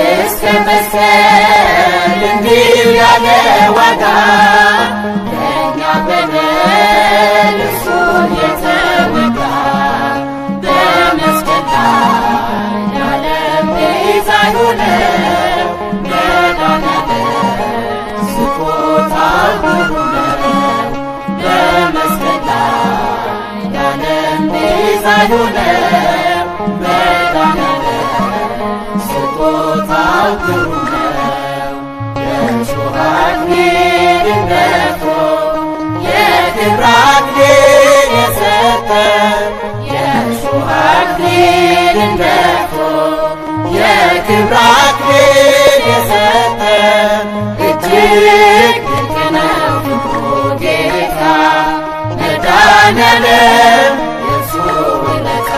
እስከ መስቀል እንዲሁ ያለ ዋጋ ለእኛ በደል እርሱን የተወጋ በመስቀል ላይ የዓለም ቤዛ የሆነው መድኃኔዓለም ስጦታው ግሩም ነው። በመስቀል ላይ የዓለም ቤዛ የሆነው መድኃኔዓለም ስጦታው ግሩም ነው። የሾህ አክሊልን ደፍቶ የክብር አክሊል የሰጠ የሾህ አክሊልን ደፍቶ የክብር አክሊል የሰጠ እጅግ ድንቅ ነው ፍቅሩ ጌታ መድኃኔዓለም የእርሱ ውለታ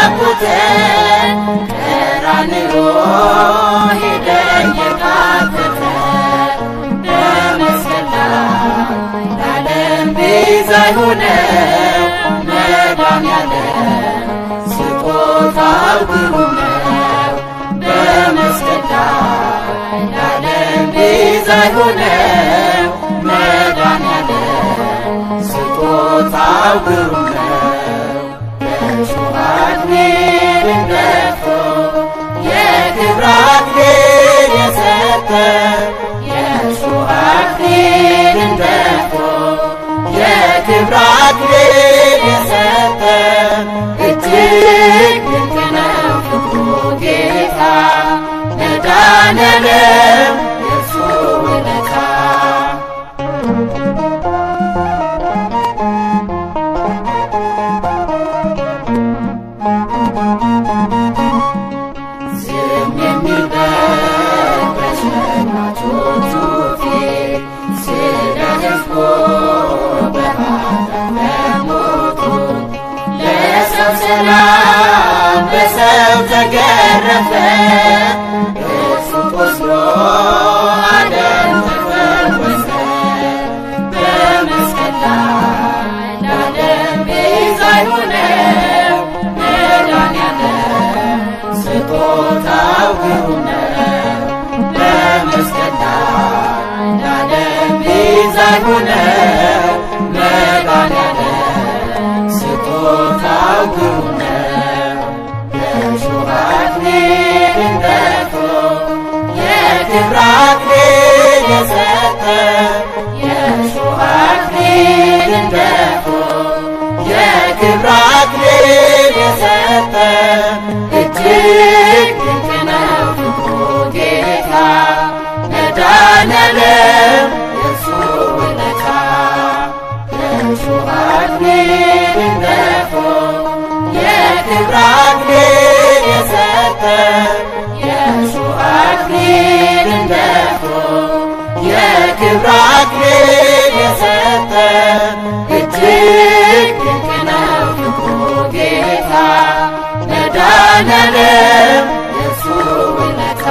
ጠቦት ቀራንዮ ሄደ የካተተ በመስቀል ላይ ለዓለም ቤዛ የሆነው መድኃኒዓለም ስጦታው ግሩም ነው። በመስቀል ላይ ለዓለም ቤዛ የሆነው መድኃኒዓለም ስጦታው ግሩም ነው። የእሾህ አክሊልን ደፍቶ የክብር አክሊል የሰጠ የእሾህ አክሊልን ደፍቶ የክብር አክሊል የሰጠ እጅግ ድንቅ ነው ፍቅሩ ጌታ መድኃኒዓለም የእርሱ ውለታ። ዝም የሚል በሸማቾቹ ፊት ስለ ሕዝቡ በኃጢአት በሞቱ ለሰው ሰላም በሰው ተገረፈ እርሱ ቆስሎ ዓለም ተፈወሰ። በመስቀል ላይ ለዓለም ቤዛ የሆነው መድኃኒዓለም ስጦታው ግሩም ነው። በመስቀል ላይ ለዓለም ቤዛ የሆነው መድኃኒዓለም ስጦታው ግሩም ነው። የእሾህ አክሊልን ደፍቶ የክብር አክሊል የሰጠ የእሾህ አክሊልን ደፍቶ የክብር አክሊል የሰጠ እጅግ ድንቅ ነው ፍቅሩ ጌታ መድኃኒዓለም የእርሱ ውለታ። የእሾህ አክሊልን ደፍቶ የክብር አክሊል የሰጠ የእሾህ አክሊልን ደፍቶ የክብር አክሊል የሰጠ እጅግ ድንቅ ነው ፍቅሩ ጌታ መድኃኒዓለም የእርሱ ውለታ።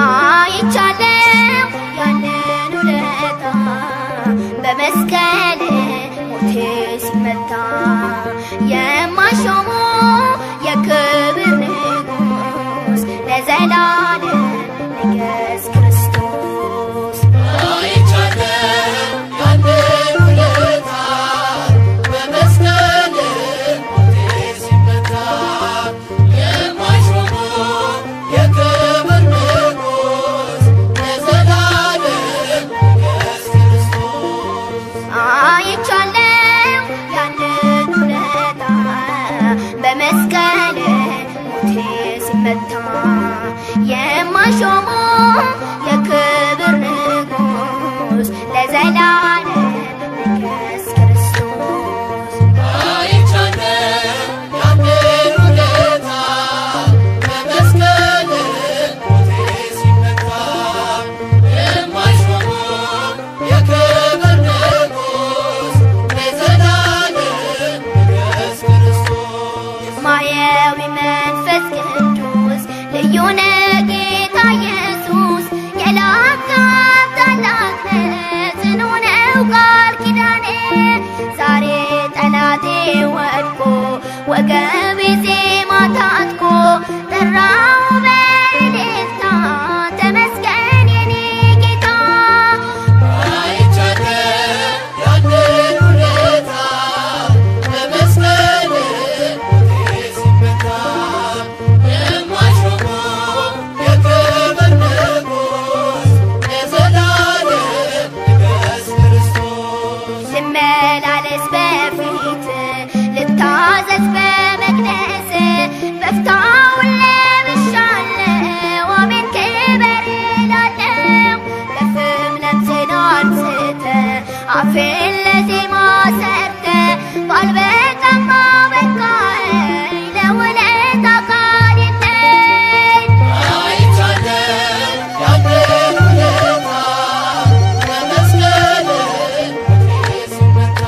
አይቻለው ያንን ውለታ በመስቀል ሞቴ ሲመታ የማይሾሙ የክብር ንጉሥ ለዘላለም ንገስ ክርስቶስ። አይቻለው ያንን ውለታ በመስቀል ሞቴ ሲመታ የማይሾሙ የክብር ንጉሥ ለዘላለም ንገስ ክርስቶስ። አይቻለው ያንን ውለታ በመስቀል ሞቴ ሲመታ የማይሾሙ የክብር ንጉሥ ለዘላለም ንገስ ክርስቶስ። አይቻለው ያንን ውለታ በመስቀል ሞቴ ሲመታ የማይሾሙ የክብር ንጉሥ ለዘላለም ንገስ ክርስቶስ። ማየዊ መንፈስ ቅዱስ ልዩ ነህ ጌታ ኢየሱስ የላከው ታላቅነት ጽኑ ነው ቃል ኪዳኔ ዛሬ ጠላቴ ወድቆ ወገቤ ዜማ ታጥቆ ጠራው በእልልታ ተመስገን የኔ ጌታ። አይቻለው ያንን ውለታ አፌን ለዜማ ሰርተ ባልበቃማ በቃኝ ለውለታ ቃል የለኝ አይቻለሁ ያንተን ውለታ በመስቀል ሞቴ ሲመታ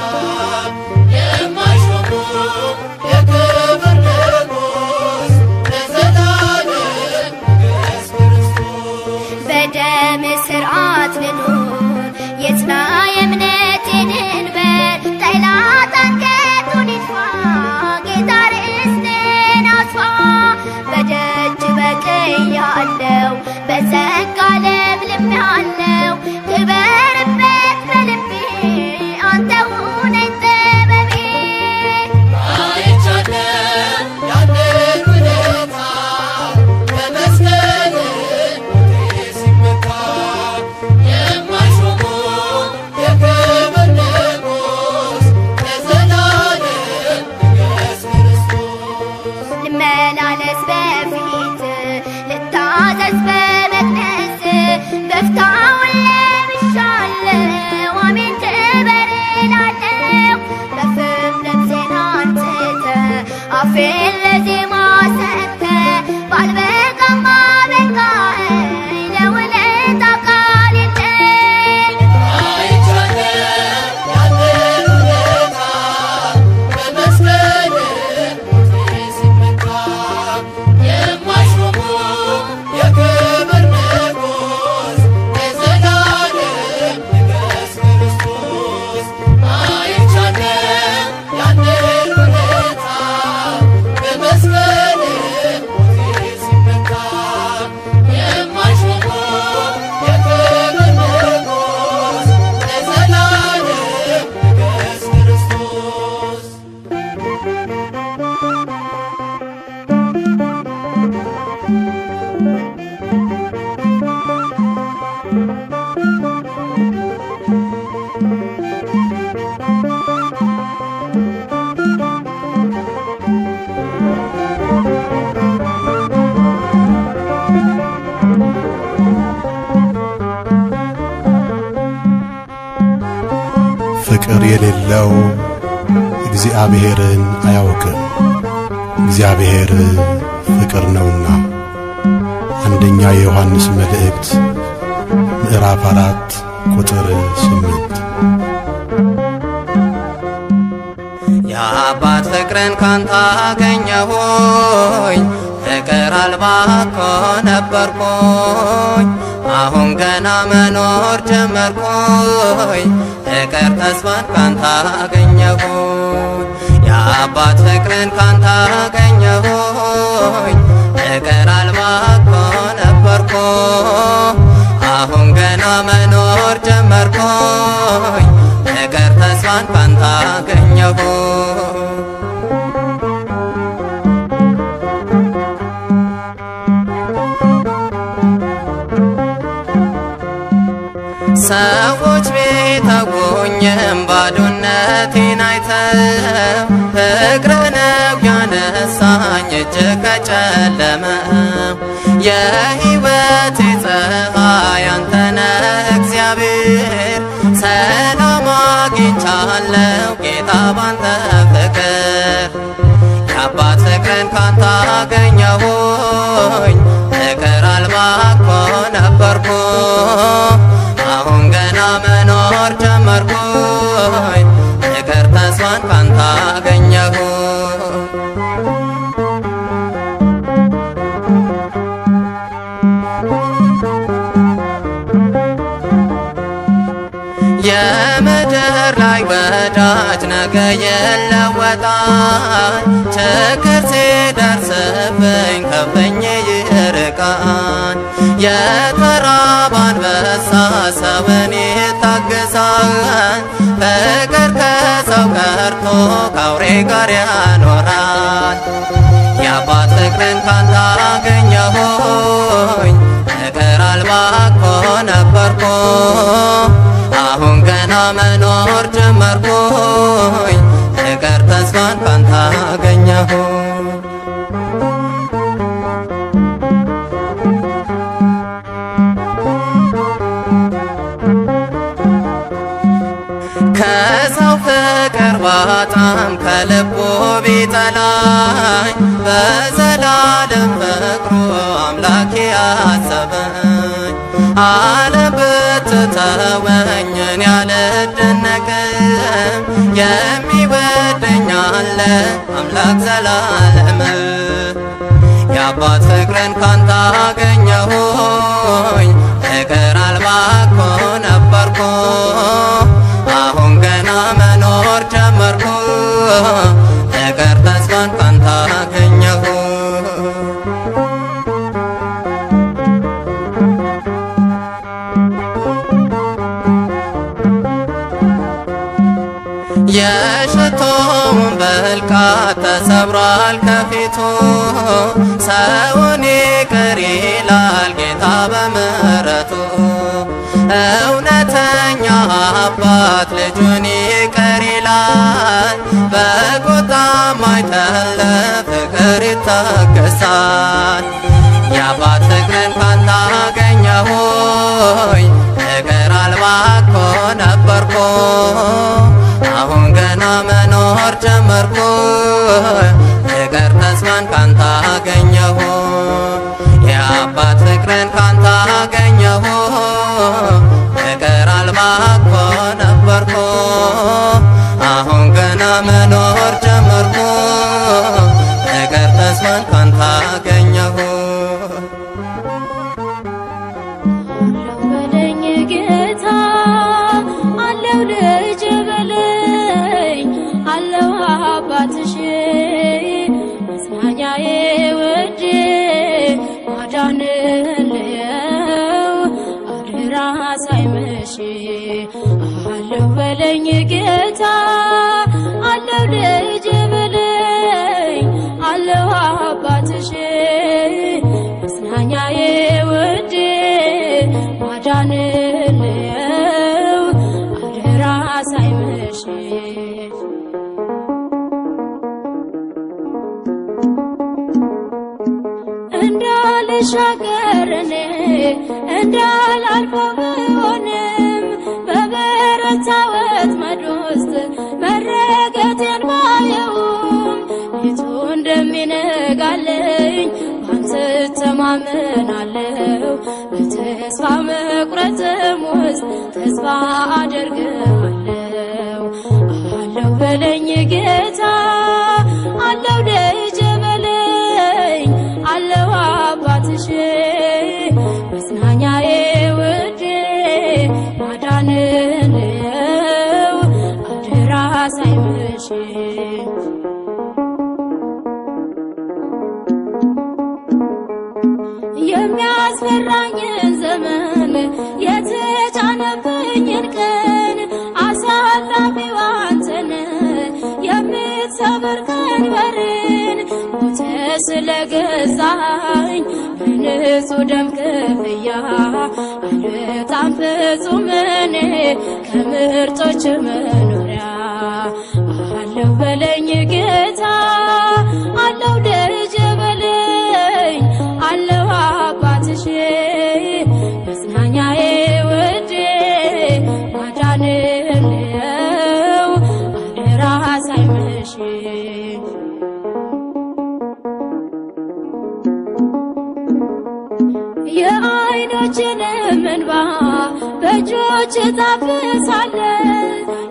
የማይሾሙ የክብር ንጉሥ ለዘላለም ንገሥ ክርስቶስ በደም ስርዓት ልኑር የጽና የእምነቴ ድንበር ጠላት አንገቱን ይድፋ ጌታ ርስቴን አስፋ በደጅ በቅያለሁ በጸጋ ለምልሜአለሁ ክበርበት በልቤ አንተ ሁነኝ ጥበቤ አይቻለሁ ያንተን ውለታ በመስቀል ሞቴ ሲመታ የማይሾሙ የክብር ንጉሥ ለዘላለም ንገሥ ክርስቶስ ልመላለስ በፊት ልታዘዝ በመቅደስ በፍታውን ለብሻለሁ አሜን ክበር እላለሁ በፍም ልብሴን አንጽተ አፌን ለዜማ ሰጥተ ባልበቃማ በቃኝ ለውለታ ቃል የለኝ አይቻለሁ ያንተን ውለታ በመስቀል ሞቴ ሲመታ የማይሾሙ የክብር ንጉሥ ለዘላለም ንገሥ ክርስቶስ አይቻለሁ ያንተን ውለታ በመስቀል ሞቴ ሲመታ የማይሾሙ የክብር ንጉሥ ለዘላለም ንገሥ ክርስቶስ ፍቅር የሌለው እግዚአብሔርን አያውቅም፣ እግዚአብሔር ፍቅር ነውና። አንደኛ የዮሐንስ መልእክት ምዕራፍ 4 ቁጥር 8። የአባት ፍቅርን ካንተ አገኘሁኝ ፍቅር አልባ እኮ ነበርኩኝ አሁን ገና መኖር ጀመርኩኝ ፍቅር ተስፋን ካንተ አገኘሁኝ የአባት ፍቅርን ካንተ አገኘሁኝ ፍቅር አልባ እኮ ነበርኩኝ አሁን ገና መኖር ጀመርኩኝ ፍቅር ተስፋን ካንተ አገኘሁኝ ሰዎች ቢተውኝም ባዶነቴን አይተው ፍቅርህ ነው ያነሳኝ እጅግ ከጨለመው የሕይወቴ ፀሐይ አንተ ነህ እግዚአብሔር ሰላም አግኝቻለሁ ጌታ ባንተ ፍቅር የአባት ፍቅርን ካንተ አገኘሁኝ ፍቅር አልባ እኮ ነበርኩ አሁን ገና መኖር ጀመርኩኝ ፍቅር ተስፋን ካንተ አገኘሁ የምድር ላይ ወዳጅ ነገ ይለወጣል ችግር ሲደርስብኝ ከብኝ ይርቃል የተራበ አንበሳ ሰውን ይታገሳል ፍቅር ከሰው ቀርቶ ከአውሬ ጋር ያኖራል የአባት ፍቅርን ካንተ አገኘሁኝ ፍቅር አልባ እኮ ነበርኩ አሁን ገና መኖር ጀመርኩኝ ፍቅር ተስፋን ካንተ አገኘሁ ባጣም ከልቡ ቢጠላኝ በዘላለም ፍቅሩ አምላኬ አሰበኝ። ዓለም ብትተወኝን ያልደነቅም የሚወደኝ አለ አምላክ ዘላለም። የአባት ፍቅርን ካንተ አገኘሁኝ ፍቅር አልባ እኮ ነበርኩ አሁን ገና መኖር ጀመርኩ ፍቅር ተስፋን ካንተ አገኘሁ። የሽቶውን ብልቃጥ ተሰብሯል ከፊቱ ሰውን ይቅር ይላል ጌታ በምሕረቱ። እውነተኛ አባት ልጁን ይቅር ይላል በቁጣ ማይተለ ፍቅር ይታገሳል። የአባት ፍቅርን ካንተ አገኘሁኝ ፍቅር አልባ እኮ ነበርኩ አሁን ገና መኖር ጀመርኩ ፍቅር ተስፋን ካንተ አገኘሁ። የአባት ፍቅርን ካንተ አገኘሁ ፍቅር አልባ እኮ ነበርኩ አሁን ገና መኖር ጀመርኩ ፍቅር ተስፋን ካንተ አገኘሁ። በለኝ ጌታ አለው ልጅ በለኝ አለው አባትሽ መጽናኛዬ ውዴ ማዳንልየው አደራ ሳይመሽ አለው በለኝ ጌታ አለው ልጅ በለኝ አለው አባትሽ መጽናኛዬ ውዴ ማዳንልየው አደራ ሳይመሽ። እንዳልሻገር እኔ እንዳላልፈው ብሆንም በበረታ ወጥመድ ውስጥ መረገጤን ባየውም ፊቱ እንደሚነጋልኝ ባንተ እተማመናለሁ። በተስፋ መቁረጥም ውስጥ ተስፋ አደርጋለሁ። አለው በለኝ ጌታ አለው ልጅ በለኝ አለው አባትሽ መጽናኛዬ ውዴ ማዳንልየው አደራ ሳይመሽ። የሚያስፈራኝን ዘመን የተጫነብኝን ቀን አሳላፊው አንተን የምትሰብር ቀንበርን ሞተ ስለገዛኝ በንጹህ ደም ክፍያ አልወጣም ፍጹም እኔ ከምርጦች መኖሪያ። አለው በለኝ ጌታ አለው ልጅ በለኝ አለው አባትሽ መጽናኛዬ ውዴ ማዳንልየው አደራ ሳይመሽ። የዓይኖችንም እንባ በእጆች ታፍሳለህ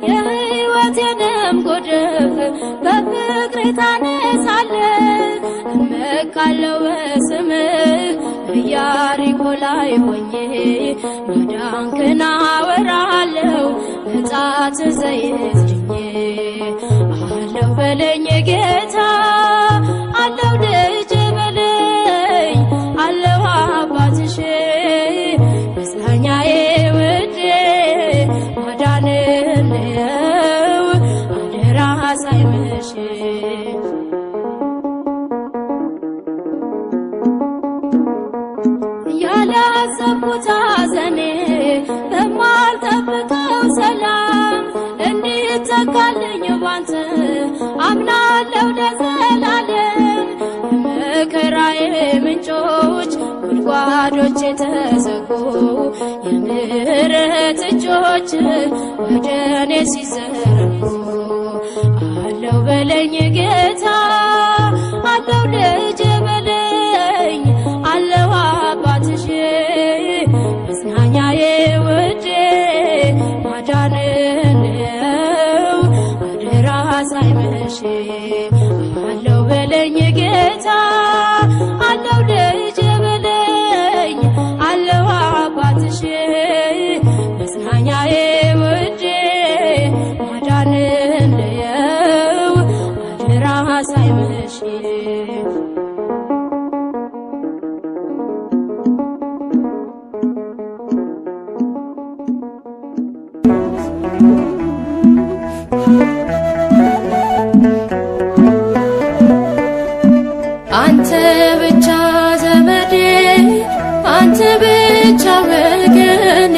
የሕይወቴንም ጎድፍ በፍቅር ታነሳለህ። እመካለሁ በስምህ በኢያሪኮ ላይ ሆኜ ማዳንክን አወራለሁ በጣት ዘይት ድኜ። አለው በለኝ ጌታ አለው ልጅ በለኝ አለው አባትሽ መጽናኛዬ ውዴ ማዳንልየው አደራ ሳይመሽ። ያላሰብኩት ሐዘኔ በማልጠብቀው ሰላም እንዲተካልኝ ባንተ አምናለሁ ለዘላለም። የመከራዬ ምንጮች ጉድጓዶች የተዘጉ የምህረት እጆች ወደ እኔ ሲዘረጉ አለው በለኝ ጌታ አለው ልጅ በለኝ አለው አባትሽ መጽናኛዬ ውዴ ማዳንን ነው አደራ ሳይመሽ አለው በለኝ ጌታ አለው ልጅ በለኝ አለው አባትሽ መጽናኛዬ ውዴ ማዳንን ነው አደራ ሳይመሽ አንተ ብቻ ዘመዴ አንተ ብቻ ወገኔ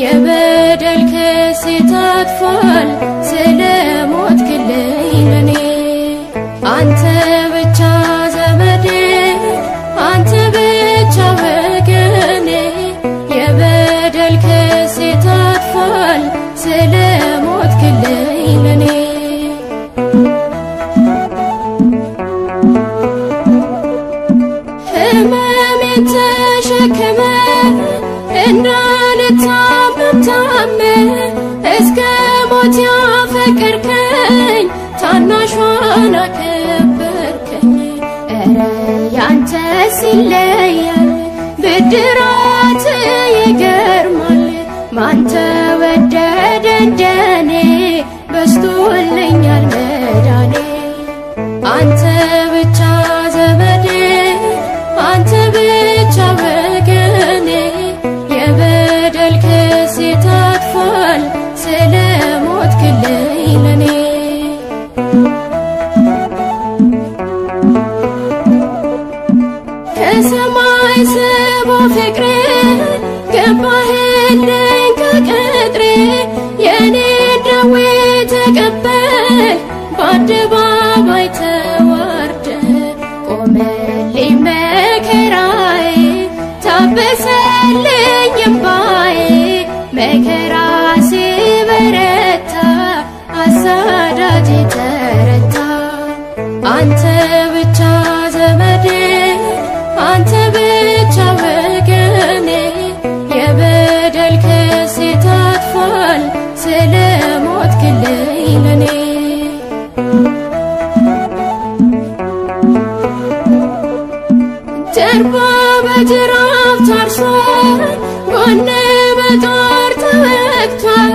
የበደል ክሴ ታጥፏል ስለሞትክልኝ ለኔ አንተ ብቻ ዘመዴ አንተ ብቻ ወገኔ የበደል ክሴ ታጥፏል ስለሞትክልኝ ለኔ ህመሜን ተሸክመ እንዳልታመም ታመ እስከ ሞት ያፈቀርከኝ ታናሿን አከበርከኝ ኧረ ያንተስ ይለያል ብድራት ይገርማል ማን ተወደደ እንደኔ በስቶልኛል መዳኔ አንተ ብቻ ዘመዴ አንተ ብቻ ወገኔ የበደል ክሴ ታጥፏል ስለሞትክልኝ ለኔ ከሰማይ ስቦ ፍቅሬ ገባህልኝ ከቅጥሬ የኔ ደዌ ተቀበል በአደባባይ ተዋርደ ቆመልኝ መከራዬ ታበሰልኝ እምባዬ መከራ ሲበረታ አሳዳጅ ተረታ አንተ ብቻ ዘመዴ አንተ ብቻ ወገኔ የበደል ክሴ ታጥፏል ስለሞትክልኝ ለኔ ጀርባ በጅራፍ ታርሷል ጎኔ በጦር ተወግቷል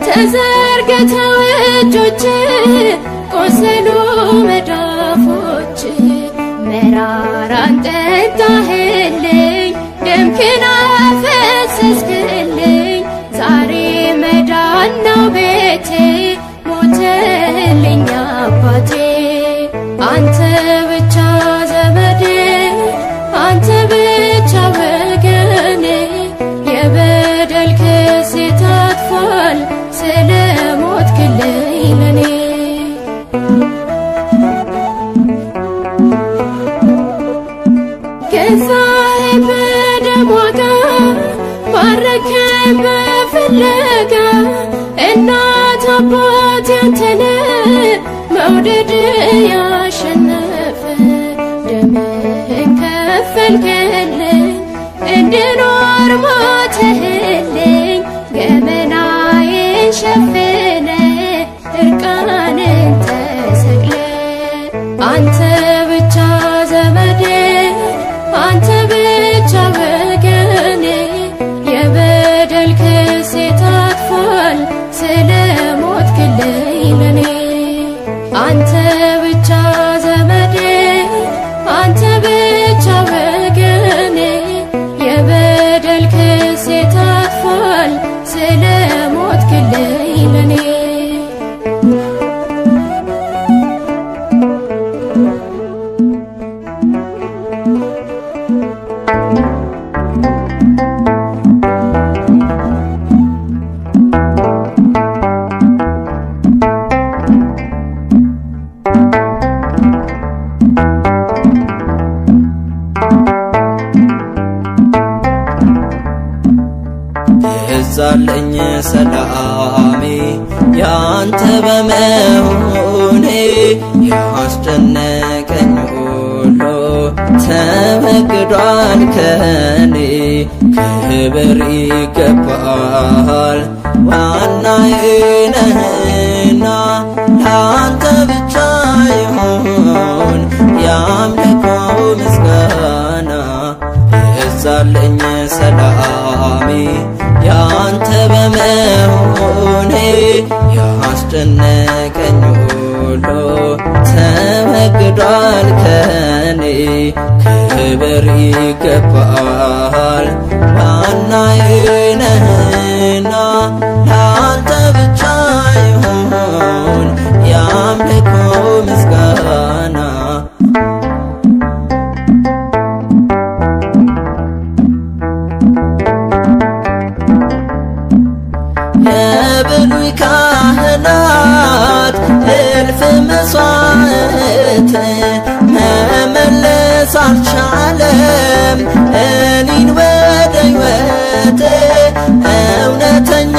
ተዘርግተው እጆች ቆሰሉ መዳፎች መራራን ጠጣህልኝ ደምክን አፈሰስክልኝ ዛሬ መዳን ነው ቤቴ ሞተልኝ አባቴ አንተ ብቻ ዘመዴ አንተ ብቻ ወገኔ የበደል ክሴ ታጥፏል ስለሞትክልኝ ለኔ ገዛኸኝ በደም ዋጋ ባረከኝ በፍለጋ እናት አባት ያንተነ መውደድ ያሸነፈ ደምህን ከፈልክልኝ እንድኖር ሞተህልኝ ገመናዬን ሸፍነ እርቃንን ተሰቅለ አንተ ብቻ ዘመዴ አንተ ብቻ ወገኔ የበደል ክሴ ታጥፏል ስለሞትክልኝ ለኔ አንተ ብቻ ዘመዴ አንተ ብቻ ወገኔ የበደል ክሴ ታጥፏል ስለሞትክልኝ ለኔ የዛለኝ ሰላሜ ያንተ በመሆኔ ተወግዷል ከኔ ክብር ይገባል ዋናዬ ነህና ላንተ ብቻ ይሁን ያምልኮ ምስጋና ይብዛልኝ ሰላሜ ያንተ በመሆኔ ያስጨነቀኝ ሁሉ ተወግዷል ከኔ ክብር ይገባል ዋናዬ ነህና ላንተ ብቻ ይሁን ያምልኮ ምስጋና የብሉይ ካህናት እልፍ መስዋዕት መመለስ አልቻለም እኔን ወደ ሕይወት እውነተኛ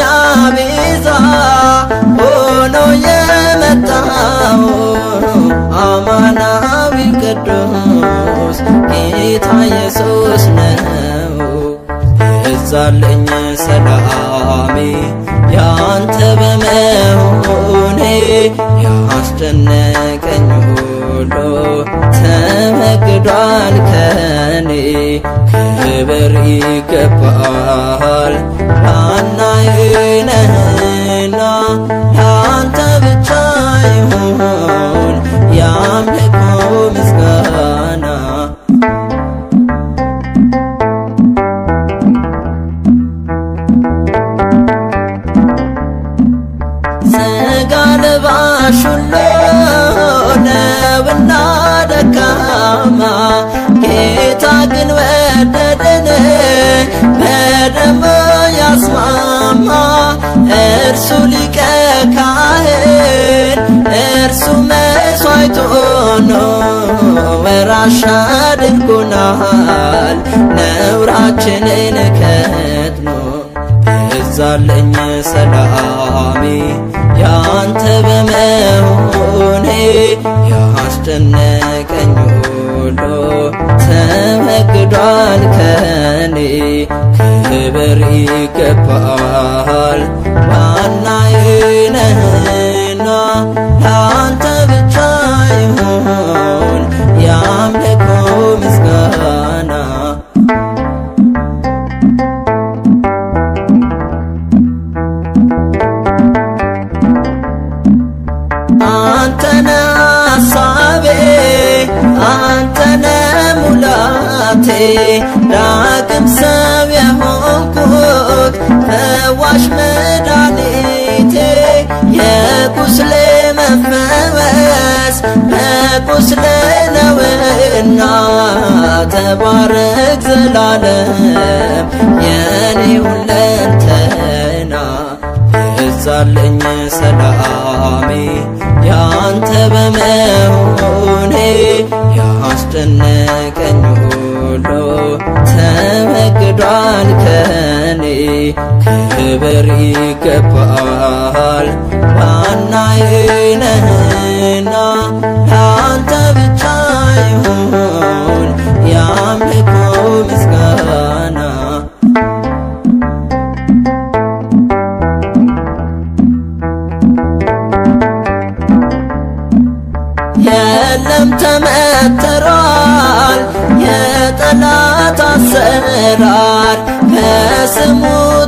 ቤዛ ሆኖ የመጣው አማናዊ ቅዱስ ጌታ ኢየሱስ ነው ይብዛልኝ ሰላሜ ያንተ በመሆኔ ያስጨነቀኝ ሁሉ ተወግዷል ከኔ ክብር ይገባል ዋናዬ ነህና ላንተ ብቻ ይሁን ያምልኮ ምስጋና ስጋ ለባሽ ሁሉ ነውና ደካማ ጌታ ግን ወደደን በደሙ ያስማማ እርሱ ሊቀ ካህን እርሱ መስዋዕት ሆኖ ወራሽ አድርጎናል ነውራችንን ከድኖ ይብዛልኝ ሰላሜ ያንተ በመሆኔ ያስጨነቀኝ ሁሉ ተወግዷል ከኔ ክብር ይገባል ዋናዬ ነህና ላንተ ብቻ ይሁን ያምልኮ ምስጋና አንተነ ሐሳቤ አንተነ ሙላቴ ዳግም ሰው የሆንኩት ፈዋሽ መድኃኒቴ የቁስሌ መፈወስ በቁስሌ ነውና ተባረክ ዘላለም የኔ ሁለንተና ይብዛልኝ ሰላሜ ያንተ በመሆኔ ያስጨነቀኝ ሁሉ ተወግዷል ከኔ ክብር ይገባል ዋናዬ ነህና ላንተ ብቻ ይሁን ያምልኮ ምስጋና የለም ተመትሯል የጠላት አሰራር በስሙ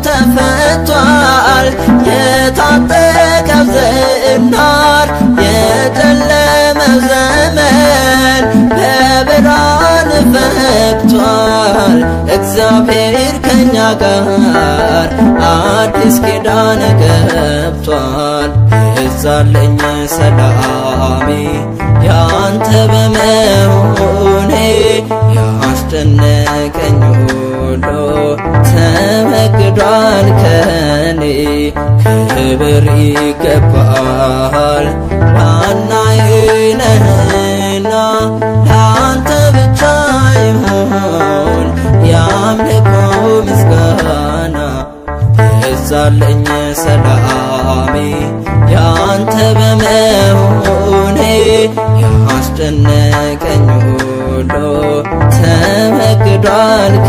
ተፈቷል የታጠቀው ዝናር የጨለመው ዘመን በብርሃን ፈክቷል እግዚአብሔር ከኛ ጋር አዲስ ኪዳን ገብቷል ይብዛልኝ ሰላሜ ያንተ በመሆኔ ያስጨነቀኝ ሁሉ ተወግዷል ከኔ ክብር ይገባል ዋናዬ ነህና ላንተ ብቻ ይሁን ያምልኮ ምስጋና ይብዛልኝ ሰላሜ ያንተ በመሆኔ ያስጨነቀኝ ሁሉ ያዳንከኝ